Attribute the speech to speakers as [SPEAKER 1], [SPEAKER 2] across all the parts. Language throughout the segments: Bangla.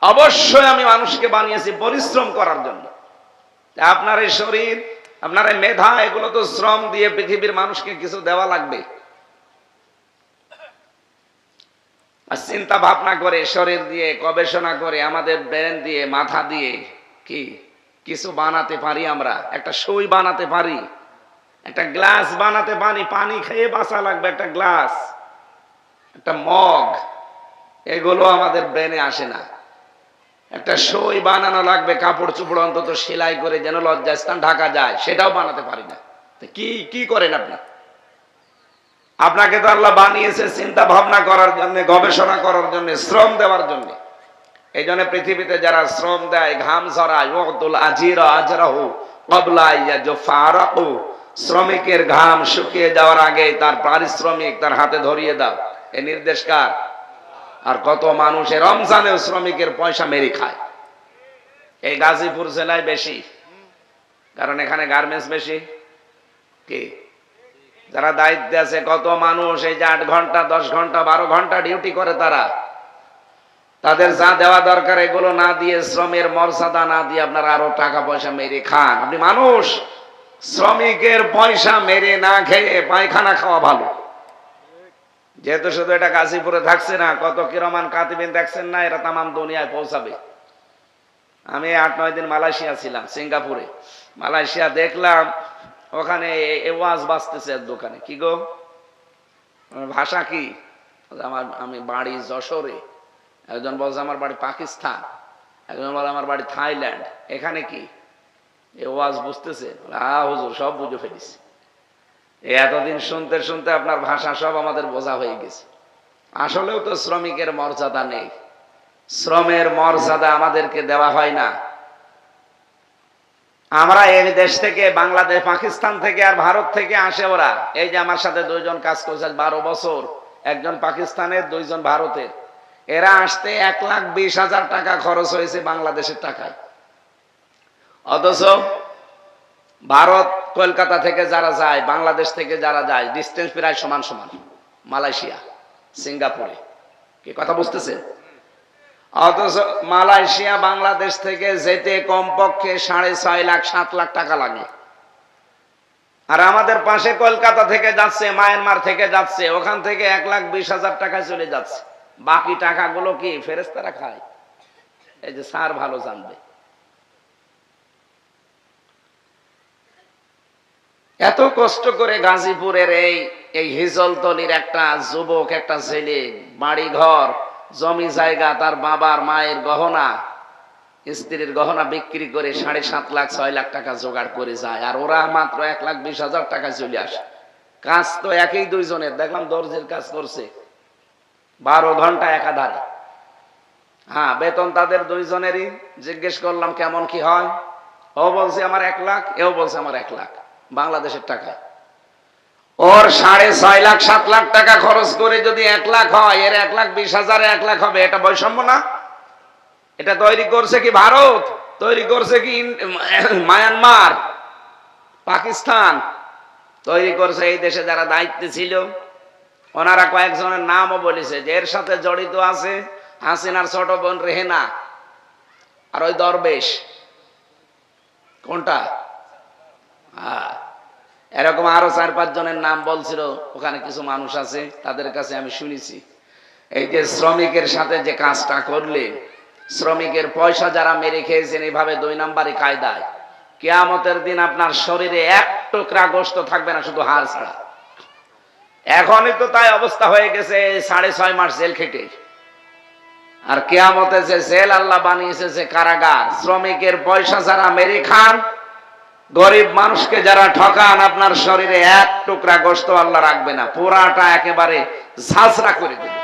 [SPEAKER 1] অবশ্যই আমি মানুষকে বানিয়েছি পরিশ্রম করার জন্য। আপনার এই শরীর, আপনার এই মেধা, এগুলো তো শ্রম দিয়ে পৃথিবীর মানুষকে কিছু দেওয়া লাগবে। আর চিন্তা ভাবনা করে, শরীর দিয়ে, গবেষণা করে, আমাদের ব্রেন দিয়ে, মাথা দিয়ে কি কিছু বানাতে পারি। আমরা একটা সুই বানাতে পারি, একটা গ্লাস বানাতে পারি। পানি খেয়ে বাঁচা লাগবে, একটা গ্লাস, একটা মগ, এগুলো আমাদের ব্রেনে আসে না। একটা সই বানানো লাগবে, কাপড় চোপড় অন্তত সেলাই করে যেন লজ্জাস্থান ঢাকা যায়, সেটাও বানাতে পারি না। কি কি করেন আপনি? আপনাকে তো আল্লাহ বানিয়েছে চিন্তা ভাবনা করার জন্য, গবেষণা করার জন্য, শ্রম দেওয়ার জন্য। এই জন্য পৃথিবীতে যারা শ্রম দেয়, ঘাম ঝরায়, ওয়াতুল আজিরা আজরাহু ক্বাবলা ইয়াজফারাহু, শ্রমিকের ঘাম শুকিয়ে যাওয়ার আগে তার পারিশ্রমিক তার হাতে ধরিয়ে দাও, এই নির্দেশ কার? আর কত মানুষ রমজানেও শ্রমিকের পয়সা মেরে খায়। এই গাজীপুর জেলায় বেশি, কারণ এখানে গার্মেন্টস বেশি। কি যারা দায়িত্বে আছে, কত মানুষ এই যে 8 ঘন্টা 10 ঘন্টা 12 ঘন্টা ডিউটি করে, তাদের যা দেওয়া দরকার এগুলো না দিয়ে, শ্রমের মর্যাদা না দিয়ে আপনারা আরো টাকা পয়সা মেরে খান। আপনি মানুষ, শ্রমিকের পয়সা মেরে না খেয়ে পায়খানা খাওয়া ভালো। যেহেতু শুধু এটা গাজীপুরে থাকছে না, কত কিরমান কাতিবিন দেখছেন না, এরা তামাম দুনিয়ায় পৌঁছাবে। আমি 8-9 দিন মালয়েশিয়া ছিলাম, সিঙ্গাপুরে। মালয়েশিয়া দেখলাম ওখানে ওয়াজ বাজতেছে এক দোকানে। কি গো, ভাষা কি? আমি বাড়ি যশোরে। একজন বলছে আমার বাড়ি পাকিস্তান, একজন বলে আমার বাড়ি থাইল্যান্ড। এখানে কি এ ওয়াজ বুঝতেছে? হুজুর সব বুঝে ফেলিস। এতদিন শুনতে শুনতে আপনার ভাষা সব আমাদের বোঝা হয়ে গেছে। আসলেও তো শ্রমিকের মর্যাদা নেই, শ্রমের মর্যাদা আমাদেরকে দেওয়া হয় না। আমরা এই দেশ থেকে, বাংলাদেশ, পাকিস্তান থেকে আর ভারত থেকে আসে ওরা। এই যে আমার সাথে 2 জন কাজ করছে 12 বছর, একজন পাকিস্তানের, 2 জন ভারতের। এরা আসতে 1,20,000 টাকা খরচ হয়েছে বাংলাদেশের টাকায়। অথচ ভারত, কলকাতা থেকে যারা যায়, বাংলাদেশ থেকে যারা যায়, ডিস্টেন্স প্রায় সমান সমান। মালয়েশিয়া, সিঙ্গাপুরে, কি কথা বুঝতেছে? অথচ মালয়েশিয়া বাংলাদেশ থেকে যেতে কমপক্ষে 6.5 লাখ 7 লাখ টাকা লাগে। আর আমাদের পাশে কলকাতা থেকে যাচ্ছে, মায়ানমার থেকে যাচ্ছে, ওখান থেকে 1,20,000 টাকায় চলে যাচ্ছে। বাকি টাকাগুলো কি ফেরেশতারা খায়? এই যে স্যার ভালো জানবে। এত কষ্ট করে গাজীপুরের এই হিজলতলির একটা যুবক, একটা ছেলে, বাড়ি ঘর, জমি জায়গা, তার বাবার মায়ের গহনা, স্ত্রীর গহনা বিক্রি করে 7.5 লাখ 6 লাখ টাকা জোগাড় করে যায়। আর ওরা মাত্র 1,20,000 টাকা চলে আসে। কাজ তো একই 2 জনের। দেখলাম দর্জির কাজ করছে 12 ঘন্টা একাধারে। হ্যাঁ, বেতন তাদের 2 জনেরই। জিজ্ঞেস করলাম কেমন কি হয়? ও বলছে আমার 1 লাখ, এও বলছে আমার 1 লাখ বাংলাদেশের টাকায়। ওর 6.5 লাখ 7 লাখ টাকা খরচ করে যদি 1 লাখ হয়, এর 1,20,000 1 লাখ হবে। এটা বৈষম্য না? এটা তৈরি করছে কি ভারত? তৈরি করছে কি মায়ানমার, পাকিস্তান? তৈরি করছে এই দেশে যারা দায়িত্বে ছিল। ওনারা কয়েকজনের নামও বলেছে যে এর সাথে জড়িত আছে হাসিনার ছোট বোন রেহেনা আর ওই দরবেশ। কোনটা? এরকম আরো 4-5 জনের নাম বলছিল। ওখানে কিছু মানুষ আছে, তাদের কাছে আমি শুনেছি। এই যে শ্রমিকের সাথে যে কাজটা করলে, শ্রমিকের পয়সা যারা মেরে খেয়েছেন এইভাবে 2 নাম্বারি কায়দায়, কিয়ামতের দিন আপনার শরীরে 1 টুকরা গোশত থাকবে না, শুধু হাড় ছাড়া। এখনই তো তাই অবস্থা হয়ে গেছে 6.5 মাস জেল খেটে। আর কিয়ামতে যে জেল আল্লাহ বানিয়েছে, যে কারাগার, শ্রমিকের পয়সা যারা মেরে খান, গরিব মানুষকে যারা ঠকান, আপনার শরীরে 1 টুকরা গোশত আল্লাহ রাখবে না, পুরাটা একেবারে ঝাঁঝরা করে দেবে।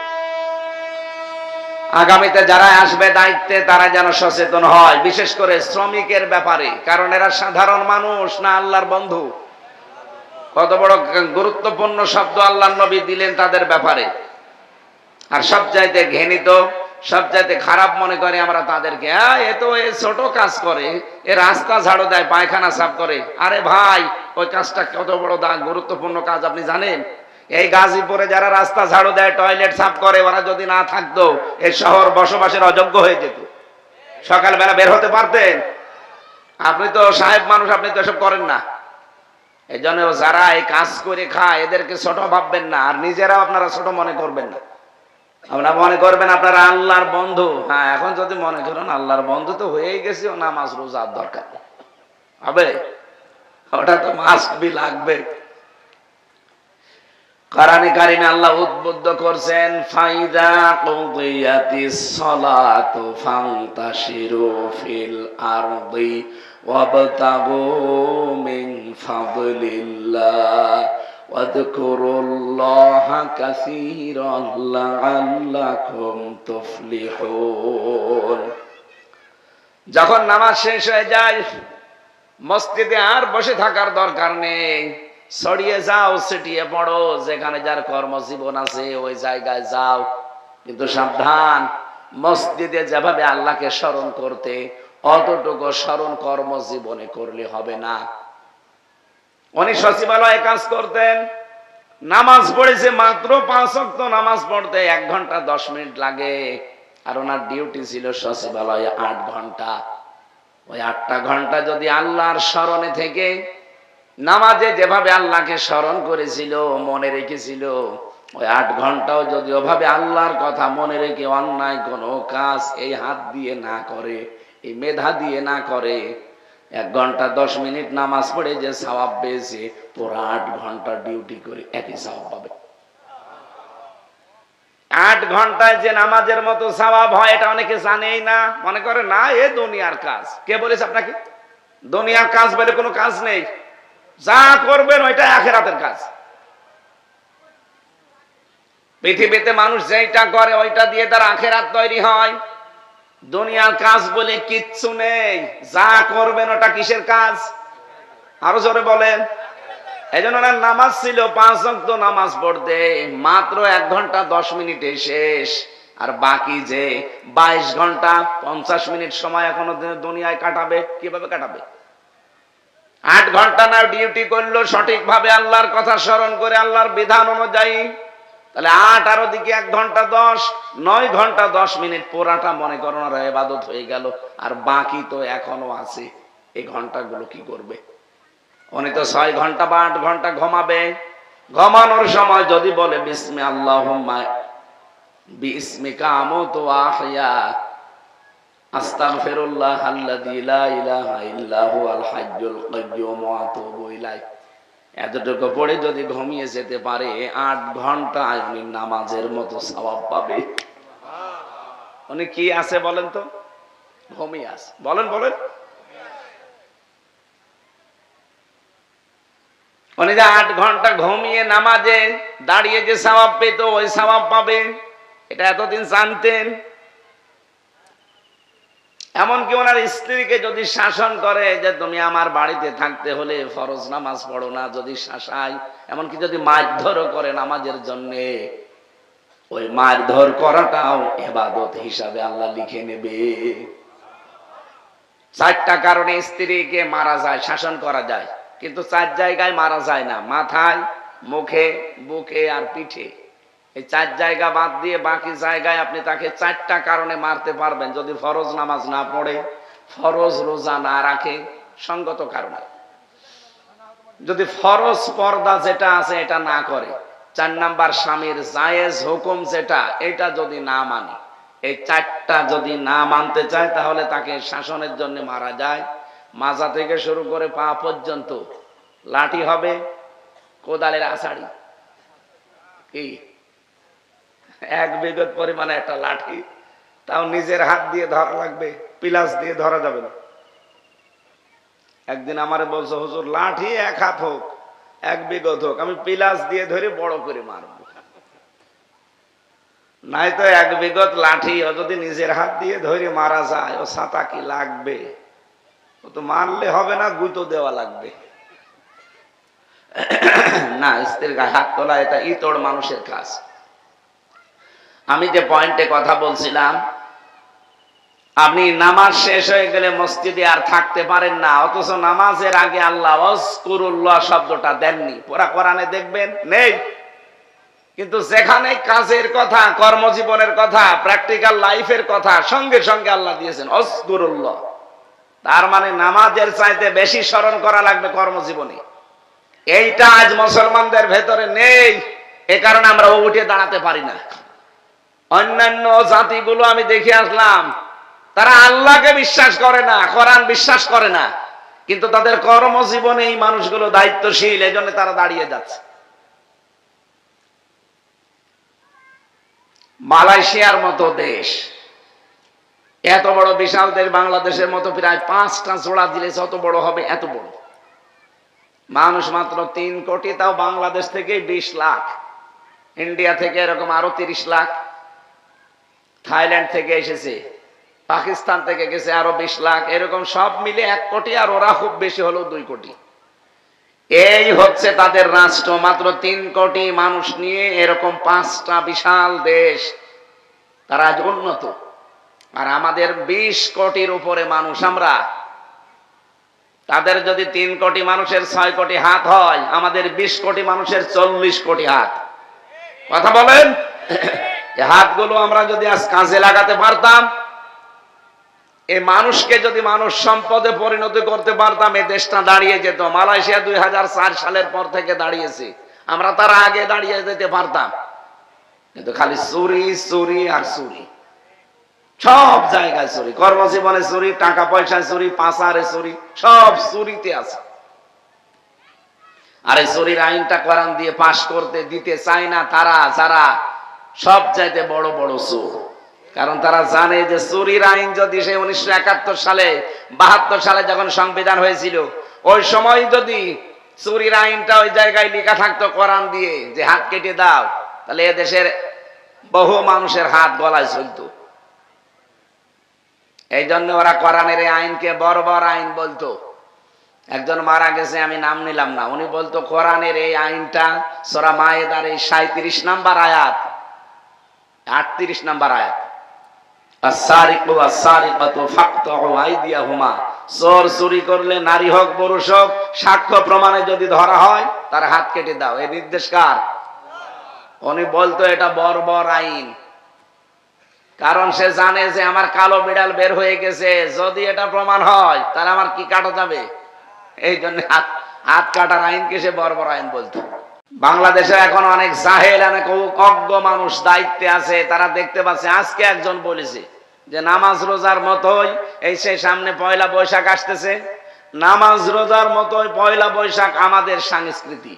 [SPEAKER 1] আগামীতে যারা আসবে দায়িত্বে, তারা যেন সচেতন হয়, বিশেষ করে শ্রমিকের ব্যাপারে। কারণ এরা সাধারণ মানুষ না, আল্লাহর বন্ধু। কত বড় গুরুত্বপূর্ণ শব্দ আল্লাহর নবী দিলেন তাদের ব্যাপারে। আর সবচাইতে ঘৃণিত, সবচাইতে খারাপ মনে করে আমরা তাদেরকে। এ তো এ ছোট কাজ করে, এ রাস্তা ঝাড়ু দেয়, পায়খানা সাফ করে। আরে ভাই, ওই কাজটা কত বড় গুরুত্বপূর্ণ কাজ আপনি জানেন? এই গাজীপুরে যারা রাস্তা ঝাড়ু দেয়, টয়লেট সাফ করে, ওরা যদি না থাকতো এই শহর বসবাসের অযোগ্য হয়ে যেত। সকালবেলা বের হতে পারতেন? আপনি তো সাহেব মানুষ, আপনি তো এসব করেন না। এই জন্য যারা এই কাজ করে খায় এদেরকে ছোট ভাববেন না, আর নিজেরাও আপনারা ছোট মনে করবেন না। আপনারা মনে করবেন আপনারা আল্লাহর বন্ধু। হ্যাঁ, এখন যদি মনে করেন আল্লাহর বন্ধু তো হয়েই গেছে, নামাজ রোজার দরকার হবে, ওটা তো মাস্ট বি লাগবে। কোরআনে কারিমে আল্লাহ উদ্বুদ্ধ করছেন, ফাইদা কুদিয়াতিস সালাতু ফান্তাশিরু ফিল আরদি ওয়াবতাগু মিন ফাদলিল্লাহ ওয়াযকুরুল্লাহা কাসীরান লাআল্লাকুম তুফলিহুন। যখন নামাজ শেষ হয়ে যায়, মসজিদে আর বসে থাকার দরকার নেই, ছড়িয়ে যাও, ছিটিয়ে পড়ো, যেখানে যার কর্মজীবন আছে ওই জায়গায় যাও। কিন্তু সাবধান, মসজিদে যেভাবে আল্লাহকে স্মরণ করতে অতটুকু স্মরণ কর্মজীবনে করলে হবে না। উনি সচিবালয়ে কাজ করতেন, নামাজ পড়েছে মাত্র 5 ওয়াক্ত নামাজ পড়তে 1 ঘন্টা 10 মিনিট লাগে, আর ওনার ডিউটি ছিল সচিবালয়ে 8 ঘন্টা। ওই 8টা ঘন্টা যদি আল্লাহর স্মরণে থেকে নামাজে যেভাবে আল্লাহকে স্মরণ করেছিল, মনে রেখেছিল, ওই 8 ঘন্টাও যদি ওভাবে আল্লাহর কথা মনে রেখে অন্যায় কোনো কাজ এই হাত দিয়ে না করে, এই মেধা দিয়ে না করে, 1 ঘন্টা 10 মিনিট নামাজ পড়ে যে সওয়াব পেয়েছে, পুরো 8 ঘন্টা ডিউটি করে একই সওয়াব পাবে। 8 ঘন্টায় যে নামাজের মতো সওয়াব হয় এটা অনেকে জানেই না, মনে করে না এ দুনিয়ার কাজ। কে বলেছে আপনাকে দুনিয়ার কাজ বলে কোনো কাজ নেই? যা করবেন ওইটা আখিরাতের কাজ। পৃথিবীতে মানুষ যেটা করে ওইটা দিয়ে তার আখিরাত তৈরি হয়। দুনিয়ার কাজ বলে কিচ্ছু নেই, যা করবেন ওটা কিসের কাজ? আরো জোরে বলেন। এই জন্য নামাজ ছিল 5 ওয়াক্ত নামাজ পড়তে মাত্র 1 ঘন্টা 10 মিনিটে শেষ, আর বাকি যে 22 ঘন্টা 50 মিনিট সময় এখনো দুনিয়ায় কাটাবে, কিভাবে কাটাবে? 8 ঘন্টা না ডিউটি করলো সঠিকভাবে আল্লাহর কথা স্মরণ করে আল্লাহর বিধান অনুযায়ী, তাহলে 8 আর ওদিকে 1 ঘন্টা 10, 9 ঘন্টা 10 মিনিট পুরাটা মনে করেন আর ইবাদত হয়ে গেল, আর বাকি তো এখনো আছে। এই ঘন্টাগুলো কি করবে? উনি তো 6 ঘন্টা বা 8 ঘন্টা ঘুমাবে। ঘুমানোর সময় যদি বলে বিসমি আল্লাহুম্মা বিসমিকা আমুতু ওয়া আহইয়া আস্তাগফিরুল্লাহ আল্লাযী লা ইলাহা ইল্লা হুয়াল হাইয়্যুল কাইয়্যুম ওয়া আতুবু ইলাইহি, এতটুকু পড়ে যদি ঘুমিয়ে যেতে পারে 8 ঘন্টা উনি নামাজের মতো সওয়াব পাবে। উনি কি আছে বলেন তো? ঘুমিয়ে আছে। বলেন বলেন। উনি যে 8 ঘন্টা ঘুমিয়ে নামাজে দাঁড়িয়ে যে সওয়াব পেত ওই সওয়াব পাবে, এটা এতদিন জানতেন? এমনকি ওনার স্ত্রীকে যদি শাসন করে যে তুমি আমার বাড়িতে থাকতে হলে ফরজ নামাজ পড়ো না, যদি শাসায়, এমনকি যদি মারধরও করে নামাজের জন্য, ওই মারধর করাটাও ইবাদত হিসাবে আল্লাহ লিখে নেবে। 4টা কারণে স্ত্রীকে মারা যায়, শাসন করা যায়, কিন্তু 4 জায়গায় মারা যায় না, মাথায়, মুখে, বুকে আর পিঠে। এই 4 জায়গা বাদ দিয়ে বাকি জায়গায় আপনি তাকে 4টা কারণে মারতে পারবেন, যদি ফরজ নামাজ না পড়ে, ফরজ রোজা না রাখে, সঙ্গত কারণে। যদি ফরজ পর্দা যেটা আছে এটা না করে, 4 নাম্বার স্বামীর জায়েজ হুকুম যেটা, এটা যদি না মানে, এই 4টা যদি না মানতে চায় তাহলে তাকে শাসনের জন্য মারা যায়। মাজা থেকে শুরু করে পা পর্যন্ত লাঠি হবে, কোদালের আছাড়ি, কি 1 বিঘত পরিমাণে একটা লাঠি, তাও নিজের হাত দিয়ে ধরা লাগবে, পিলাস দিয়ে ধরা যাবে না। একদিন আমারে বলছে, হুজুর লাঠি 1 হাত হোক, 1 বিঘত হোক, আমি পিলাস দিয়ে ধরে বড় করে মারব। নাই তো 1 বিঘত লাঠি ও যদি নিজের হাত দিয়ে ধরে মারা যায়, ও ছাতা কি লাগবে? ও তো মারলে হবে না, গুঁতো দেওয়া লাগবে। না, স্ত্রীর গায়ে হাত তোলা এটা ইতর মানুষের কাজ। আমি যে পয়েন্টে কথা বলছিলাম, আপনি নামাজ শেষ হয়ে গেলে মসজিদে আর থাকতে পারেন না, অথচ নামাজের আগে আল্লাহ ওয়াজকুরুল্লাহ শব্দটা দেননি। পুরা কোরআনে দেখবেন নেই। কিন্তু যেখানে কাজের কথা, কর্মজীবনের কথা, প্র্যাকটিক্যাল লাইফের কথা সঙ্গে সঙ্গে আল্লাহ দিয়েছেন অজকুরুল্লাহ। তার মানে নামাজের চাইতে বেশি স্মরণ করা লাগবে কর্মজীবনে। এইটা আজ মুসলমানদের ভেতরে নেই, এ কারণে আমরা উঠে দাঁড়াতে পারি না। অন্যান্য জাতিগুলো আমি দেখে আসলাম, তারা আল্লাহকে বিশ্বাস করে না, কোরআন বিশ্বাস করে না, কিন্তু তাদের কর্মজীবনে এই মানুষগুলো দায়িত্বশীল, এই জন্য তারা দাঁড়িয়ে যাচ্ছে। মালয়েশিয়ার মতো দেশ, এত বড় বিশাল দেশ, বাংলাদেশের মতো প্রায় 5টা জোড়া দিলে যত বড় হবে এত বড়, মানুষ মাত্র 3 কোটি, তাও বাংলাদেশ থেকে 20 লাখ, ইন্ডিয়া থেকে এরকম আরো 30 লাখ, থাইল্যান্ড থেকে এসেছে, পাকিস্তান থেকে গেছে আরো 20 লাখ, এরকম সব মিলে 1 কোটি, আর ওরা খুব বেশি হলো 2 কোটি। এই হচ্ছে তাদের রাষ্ট্র, মাত্র 3 কোটি মানুষ নিয়ে এরকম 5টা বিশাল দেশ, তারা আজ উন্নত। আর আমাদের 20 কোটির উপরে মানুষ, আমরা তাদের যদি 3 কোটি মানুষের 6 কোটি হাত হয়, আমাদের 20 কোটি মানুষের 40 কোটি হাত। কথা বলেন, এই হাতগুলো আমরা যদি আজ কাজে লাগাতে পারতাম, এই মানুষকে যদি মানুষ সম্পদে পরিণত করতে পারতাম, এই দেশটা দাঁড়িয়ে যেত। মালয়েশিয়া 2004 সালের পর থেকে দাঁড়িয়েছে, আমরা তার আগে দাঁড়িয়ে যেতে পারতাম, কিন্তু খালি চুরি চুরি আর চুরি, সব জায়গায় চুরি, কর্মজীবনে চুরি, টাকা পয়সায় চুরি, পাচারে চুরি, সব চুরিতে আছে। আর এই চুরির আইনটা কোরআন দিয়ে পাশ করতে দিতে চায় না তারা, যারা সব চাইতে বড় বড় চোর। কারণ তারা জানে যে চুরির আইন যদি সেই 1971 সালে 72 সালে যখন সংবিধান হয়েছিল, ওই সময় যদি চুরির আইনটা ওই জায়গায় লেখা থাকতো কোরআন দিয়ে যে হাত কেটে দাও, তাহলে এদেশের বহু মানুষের হাত গলায় চলতো। এই জন্য ওরা কোরআনের এই আইনকে বর্বর আইন বলতো। একজন মারা গেছে, আমি নাম নিলাম না, উনি বলতো কোরআনের এই আইনটা সূরা মায়েদার এই 37 নম্বর আয়াত, 38 নম্বর আয়াত, আস-সারিকু ওয়াস-সারিকাতু ফাকতাউ আইদিয়াহুমা, চোর চুরি করলে নারী হোক পুরুষ হোক, সাক্ষ্য প্রমাণে যদি ধরা হয় তার হাত কেটে দাও। এই নির্দেশ কার? উনি বলতো এটা বর্বর আইন, কারণ সে জানে যে আমার কালো বিড়াল বের হয়ে গেছে, যদি এটা প্রমাণ হয় তাহলে আমার কি কাটা যাবে, এই জন্য হাত কাটার আইনকে সে বর্বর আইন বলতো। বাংলাদেশে এখন অনেক জাহেল, অনেক অজ্ঞ মানুষ দায়িত্বে আছে, তারা দেখতে পাচ্ছে। আজকে একজন বলেছে যে নামাজ রোজার মতোই এই সে সামনে পয়লা বৈশাখ আসতেছে, নামাজ রোজার মতোই পয়লা বৈশাখ আমাদের সংস্কৃতি।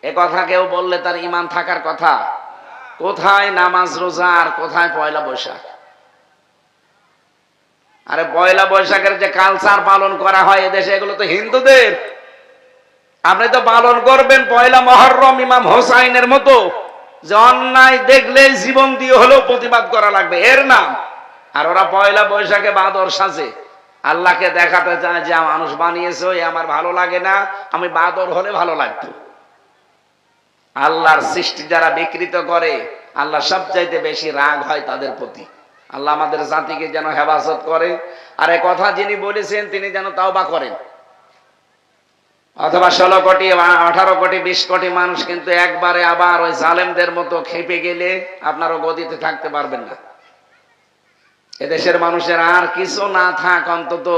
[SPEAKER 1] এ কথা কেউ বললে তার ঈমান থাকার কথা? কোথায় নামাজ রোজা আর কোথায় পয়লা বৈশাখ? আরে পয়লা বৈশাখের যে কালচার পালন করা হয় এদেশে, এগুলো তো হিন্দুদের। আপনি তো পালন করবেন পয়লা মুহররম ইমাম হোসাইনের মতো, যে অন্যায় দেখলে জীবন দিয়ে হলেও প্রতিবাদ করা লাগবে, এর নাম। আর ওরা পয়লা বৈশাখে বাদর সাজে, আল্লাহকে দেখাতে চায় যে মানুষ বানিয়েছে, আমার ভালো লাগে না, আমি বাদর হলে ভালো লাগতো। আল্লাহর সৃষ্টি যারা বিকৃত করে, আল্লাহ সবচাইতে বেশি রাগ হয় তাদের প্রতি। আল্লাহ আমাদের জাতিকে যেন হেফাজত করে, আর এ কথা যিনি বলেছেন তিনি যেন তাওবা করেন। অথবা 16 কোটি 18 কোটি 20 কোটি মানুষ কিন্তু একবারে আবার ওই জালেমদের মতো খেপে গেলে আপনারও গদিতে থাকতে পারবেন না। এদেশের মানুষের আর কিছু না থাক, অন্তত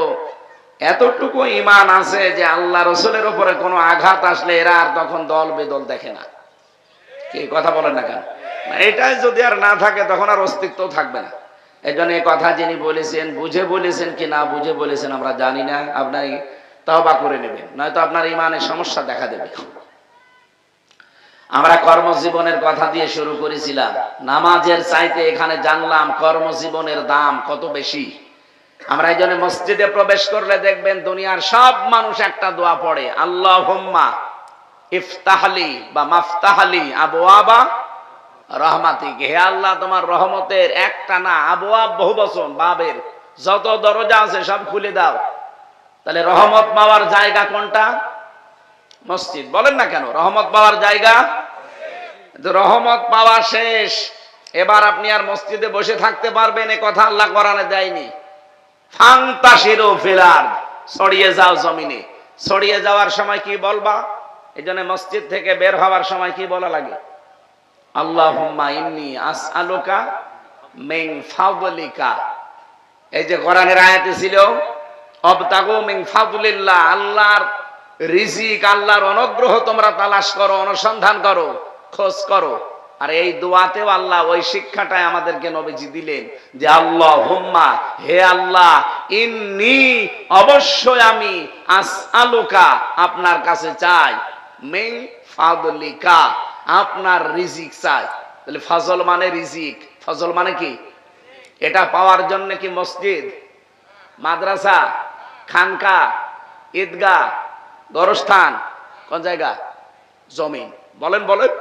[SPEAKER 1] এতটুকু ঈমান আছে যে আল্লাহ রসুলের উপরে কোনো আঘাত আসলে এরা আর তখন দল বেদল দেখে না। কি কথা বলেন না কেন? এটাই যদি আর না থাকে তখন আর অস্তিত্ব থাকবে না। এই জন্য এই কথা যিনি বলেছেন, বুঝে বলেছেন কি না বুঝে বলেছেন আমরা জানি না, আপনি তওবা করে নেবেন, নয়তো আপনার ঈমানের সমস্যা দেখা দেবে। আমরা কর্মজীবনের কথা দিয়ে শুরু করেছিলাম, নামাজের চাইতে এখানে জানলাম কর্মজীবনের দাম কত বেশি। আমরা এই জন্য মসজিদে প্রবেশ করলে দেখবেন দুনিয়ার সব মানুষ একটা দোয়া পড়ে, আল্লাহুম্মা ইফতাহলি বা মাফতাহলি আবওয়াবা রহমাতিক, হে আল্লাহ তোমার রহমতের একটা না, আবওয়াব বহুবচন, বাবের যত দরজা আছে সব খুলে দাও। তাহলে রহমত পাওয়ার জায়গা কোনটা? মসজিদ। বলেন না কেন? রহমত পাওয়ার জায়গা, রহমত পাওয়া শেষ, এবার আপনি আর মসজিদে বসে থাকতে পারবেন এ কথা আল্লাহ কোরআনে দেয়নি। ফান্তাশিরু ফিল আরদ, ছড়িয়ে যাও জমিনে। ছড়িয়ে যাওয়ার সময় কি বলবা? এই জন্য মসজিদ থেকে বের হওয়ার সময় কি বলা লাগে? আল্লাহুম্মা ইন্নী আসআলুকা মিন ফাদলিকা। এই যে কোরআনের আয়াতে ছিল অবতাগু মিন ফাদলিল্লাহ, আল্লাহর রিজিক, আল্লাহর অনুগ্রহ তোমরা তালাশ করো, অনুসন্ধান করো, খোঁজ করো। আর এই দোয়াতেও আল্লাহ ওই শিক্ষাটাই আমাদেরকে নবীজি দিলেন যে আল্লাহুম্মা, হে আল্লাহ, ইন্নী, অবশ্যই আমি, আসআলুকা, আপনার কাছে চাই, মিন ফাদলিকা, আপনার রিজিক চাই। তাহলে ফজল মানে রিজিক, ফজল মানে কি? এটা পাওয়ার জন্য কি মসজিদ, মাদ্রাসা, খানকা, ঈদগাহ, গোরস্থান, কোন জায়গা? জমিন। বলেন বলেন।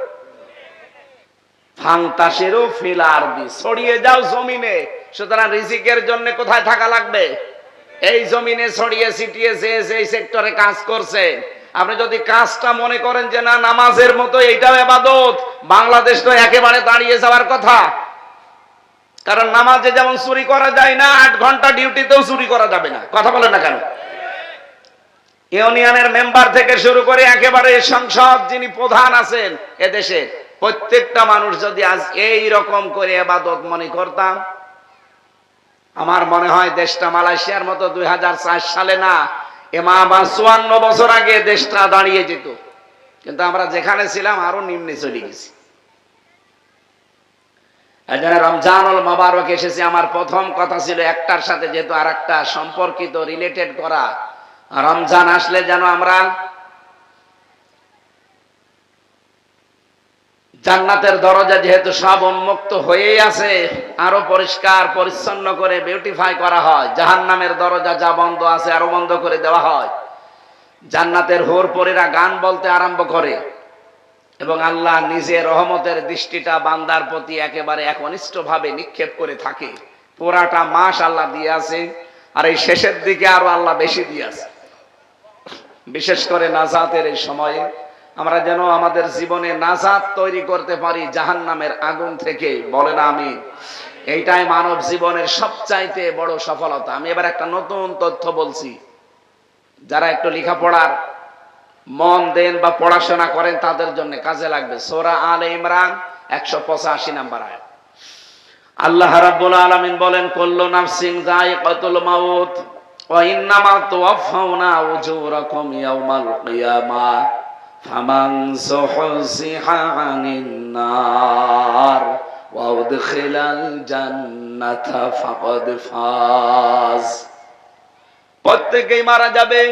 [SPEAKER 1] ফান্তাশিরু ফিল আরদি, ছড়িয়ে যাও জমিনে। সুতরাং রিজিকের জন্য কোথায় থাকা লাগবে? এই জমিনে ছড়িয়ে ছিটিয়ে এই সেক্টরে কাজ করছে। আপনি যদি কাজটা মনে করেন যে না নামাজের মতো এইটাও ইবাদত, বাংলাদেশ তো একেবারে দাঁড়িয়ে যাওয়ার কথা। কারণ নামাজে যেমন চুরি করা যায় না, 8 ঘন্টা ডিউটিতেও চুরি করা যাবে না। কথা বলেন না কেন? ইউনিয়নের মেম্বার থেকে শুরু করে একেবারে সংসদ যিনি প্রধান আছেন এদেশে, প্রত্যেকটা মানুষ যদি আজ এই রকম করে ইবাদত মনে করতাম, আমার মনে হয় দেশটা মালয়েশিয়ার মতো 2004 সালে না, এমা 54 বছর আগে দেশটা দাঁড়িয়ে যেত। কিন্তু আমরা যেখানে ছিলাম আরো নিম্নে চলে গেছি। রমজানুল মুবারক এসেছে, আমার প্রথম কথা ছিল একটার সাথে যেহেতু আর একটা সম্পর্কিত, রিলেটেড করা। রমজান আসলে যেন আমরা জান্নাতের দরজা যেহেতু সব উন্মুক্ত হয়েই আছে, আরো পরিষ্কার পরিচ্ছন্ন করে বিউটিফাই করা হয়। জাহান্নামের দরজা যা বন্ধ আছে আরো বন্ধ করে দেওয়া হয়। জান্নাতের হুর পরীরা গান বলতে আরম্ভ করে এবং আল্লাহ নিজে রহমতের দৃষ্টিটা বান্দার প্রতি একেবারে একনিষ্ঠ ভাবে নিক্ষেপ করে থাকে। পুরাটা মাস আল্লাহ দিয়ে আছে, আর এই শেষের দিকে আরো আল্লাহ বেশি দিয়ে আছে। বিশেষ করে নাজাতের এই সময়ে আমরা যেন আমাদের জীবনে নাজাত তৈরি করতে পারি জাহান্নামের আগুন থেকে। বলেন আমিন। এইটাই মানব জীবনের সবচাইতে বড় সফলতা। আমি এবার একটা নতুন তথ্য বলছি, যারা একটু লেখাপড়ার মন দেন বা পড়াশোনা করেন তাদের জন্য কাজে লাগবে। সূরা আলে ইমরান 185 নম্বর আয়াত। আল্লাহ রাব্বুল আলামিন বলেন, কুল্লু নাফসিন যায়িকাতুল মাউত ওয়া ইন্নামা তুওয়াফাউনা উজুরাকুম ইয়াওমাল কিয়ামাহ ফামান যুহজিহা আনিন নার ওয়া উদখিলাল জান্নাতা ফাকাদ ফাজ। প্রত্যেকেই মারা যাবে।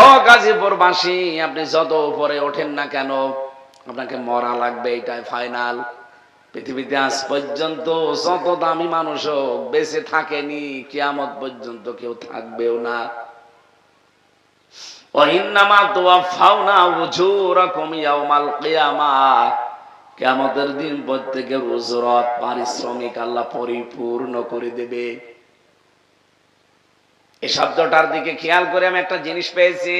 [SPEAKER 1] ও গাজীপুরবাসী, আপনি যত উপরে ওঠেন না কেন, আপনাকে মরা লাগবে, এটাই ফাইনাল। পৃথিবীতে আজ পর্যন্ত যত দামি মানুষ বেঁচে থাকেনি, কিয়ামত পর্যন্ত কেউ থাকবেও না। ওয়াইন্নামা তুওয়াফাউনা উজুরাকুম ইয়াওমাল কিয়ামাহ, কিয়ামতের দিন প্রত্যেকের উজরত, পারিশ্রমিক আল্লাহ পরিপূর্ণ করে দেবে। এই শব্দটার দিকে খেয়াল করে আমি একটা জিনিস পেয়েছি।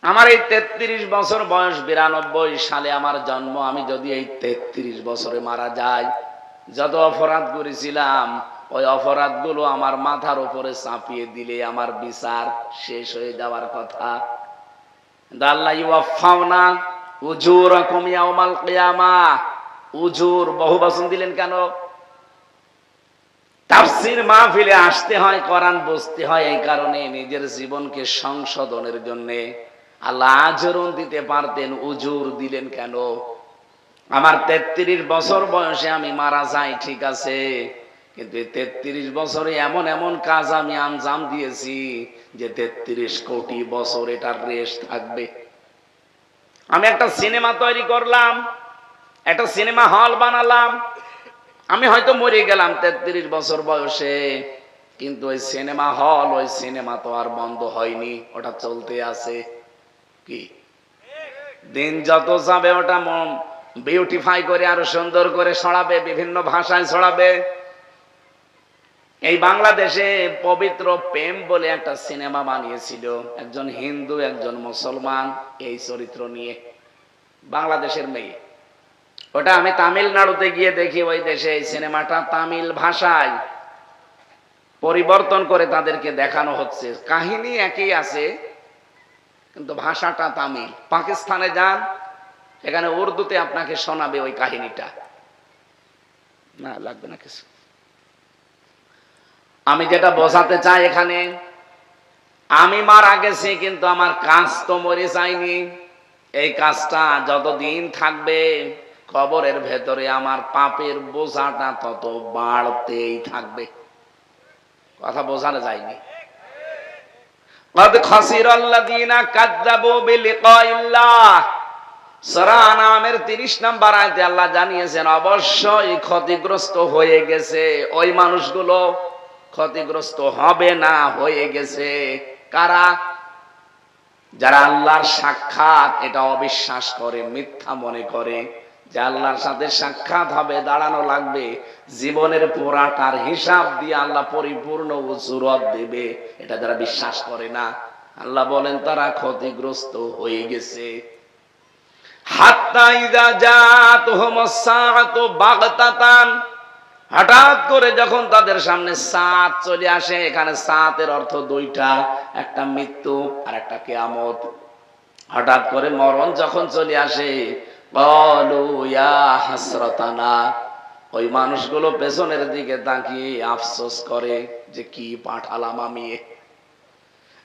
[SPEAKER 1] আমার এই 33 বছর বয়স, 92 সালে আমার জন্ম। আমি যদি এই 33 বছরে মারা যাই, যত অপরাধ করেছিলাম ওই অপরাধগুলো আমার মাথার উপরে চাপিয়ে দিলে আমার বিচার শেষ হয়ে যাওয়ার কথা। আল্লাহ ইউওয়াফাউনা উজুরাকুম ইয়াওমাল কিয়ামাহ, উজুর বহুবচন দিলেন কেন? তাফসীর মাহফিলে আসতে হয়, কোরআন বুঝতে হয়, এই কারণে নিজের জীবনকে সংশোধনের জন্য। আল্লাহ আজরুন দিতে পারতেন, উজুর দিলেন কেন? আমার 33 বছর বয়সে আমি মারা যাই, ঠিক আছে, কিন্তু 33 বছরে এমন এমন কাজ আমি আঞ্জাম দিয়েছি যে 33 কোটি বছর এটার রেশ থাকবে। আমি একটা সিনেমা তৈরি করলাম, একটা সিনেমা হল বানালাম। আমি হয়তো মরে গেলাম 33 বছর বয়সে, কিন্তু ওই সিনেমা হল, ওই সিনেমা তো আর বন্ধ হয়নি, ওটা চলতে আছে। কি দিন যত যাবে ওটা বিউটিফাই করে আরো সুন্দর করে ছড়াবে, বিভিন্ন ভাষায় ছড়াবে। এই বাংলাদেশে পবিত্র প্রেম বলে একটা সিনেমা বানিয়েছিল একজন হিন্দু একজন মুসলমান, এই চরিত্র নিয়ে, বাংলাদেশের মেয়ে। ওটা আমি তামিলনাড়ুতে গিয়ে দেখি, ওই দেশে এই সিনেমাটা তামিল ভাষায় পরিবর্তন করে তাদেরকে দেখানো হচ্ছে। কাহিনী একই আছে কিন্তু ভাষাটা তামিল। পাকিস্তানে যান, এখানে উর্দুতে আপনাকে শোনাবে ওই কাহিনীটা। না লাগবে না কিছু। আমি যেটা বোঝাতে চাই এখানে, আমি মারা গেছি কিন্তু আমার কাজ তো মরে যায়নি। এই কাজটা যতদিন থাকবে কবরের ভেতরে আমার পাপের বোঝাটা তত বাড়তেই থাকবে। কথা বোঝানো যায়নি। قد خسر الذين كذبوا بلقاء الله, সূরা আনামের 30 নম্বর আয়াতে আল্লাহ জানিয়েছেন অবশ্যই ক্ষতিগ্রস্ত হয়ে গেছে ওই মানুষগুলো। ক্ষতিগ্রস্ত হবে না, হয়ে গেছে। কারা? যারা আল্লাহর সাক্ষাৎ এটা অবিশ্বাস করে, মিথ্যা মনে করে যে আল্লাহর সাথে সাক্ষাৎ হবে, দাঁড়ানো লাগবে, জীবনের পুরাটার হিসাব দিয়ে আল্লাহ পরিপূর্ণ উসুরত দেবে, এটা যারা বিশ্বাস করে না, আল্লাহ বলেন তারা ক্ষতিগ্রস্ত হয়ে গেছে। হাত্তা ইযা জাতুহুমুস সাআতু বাগতাতান, হঠাৎ করে যখন তাদের সামনে সাত চলে আসে। এখানে সাতের অর্থ দুইটা, একটা মৃত্যু আর একটা কিয়ামত। হঠাৎ করে মরণ যখন চলে আসে, ক্বালু ইয়া হাসরাতানা, ওই মানুষগুলো পেছনের দিকে তাকিয়ে আফসোস করে যে কি পাঠালাম আমি,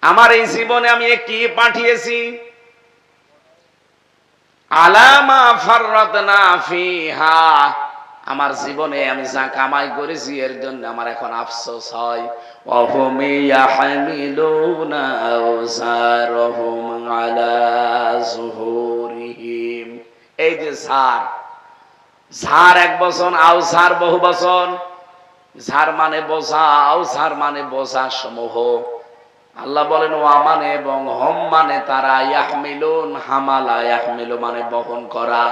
[SPEAKER 1] আমার এই জীবনে আমি কি পাঠিয়েছি। আলামা ফাররাতনা ফিহা, আমার জীবনে আমি যা কামাই করেছি এর জন্য আমার এখন আফসোস হয়। ওয়াহুম ইয়াহমিলুনা আওযারহুম আলা যুহুরিহিম, এই যে ঝাড়, ঝাড় এক বচন, আওযার বহু বচন। ঝাড় মানে বোঝা, আওযার মানে বোঝা সমূহ। আল্লাহ বলেন ওয়া মানে এবং হম মানে তারা, ইয়াহমিলুন হামালা, ইয়াহমিলু মানে বহন করা।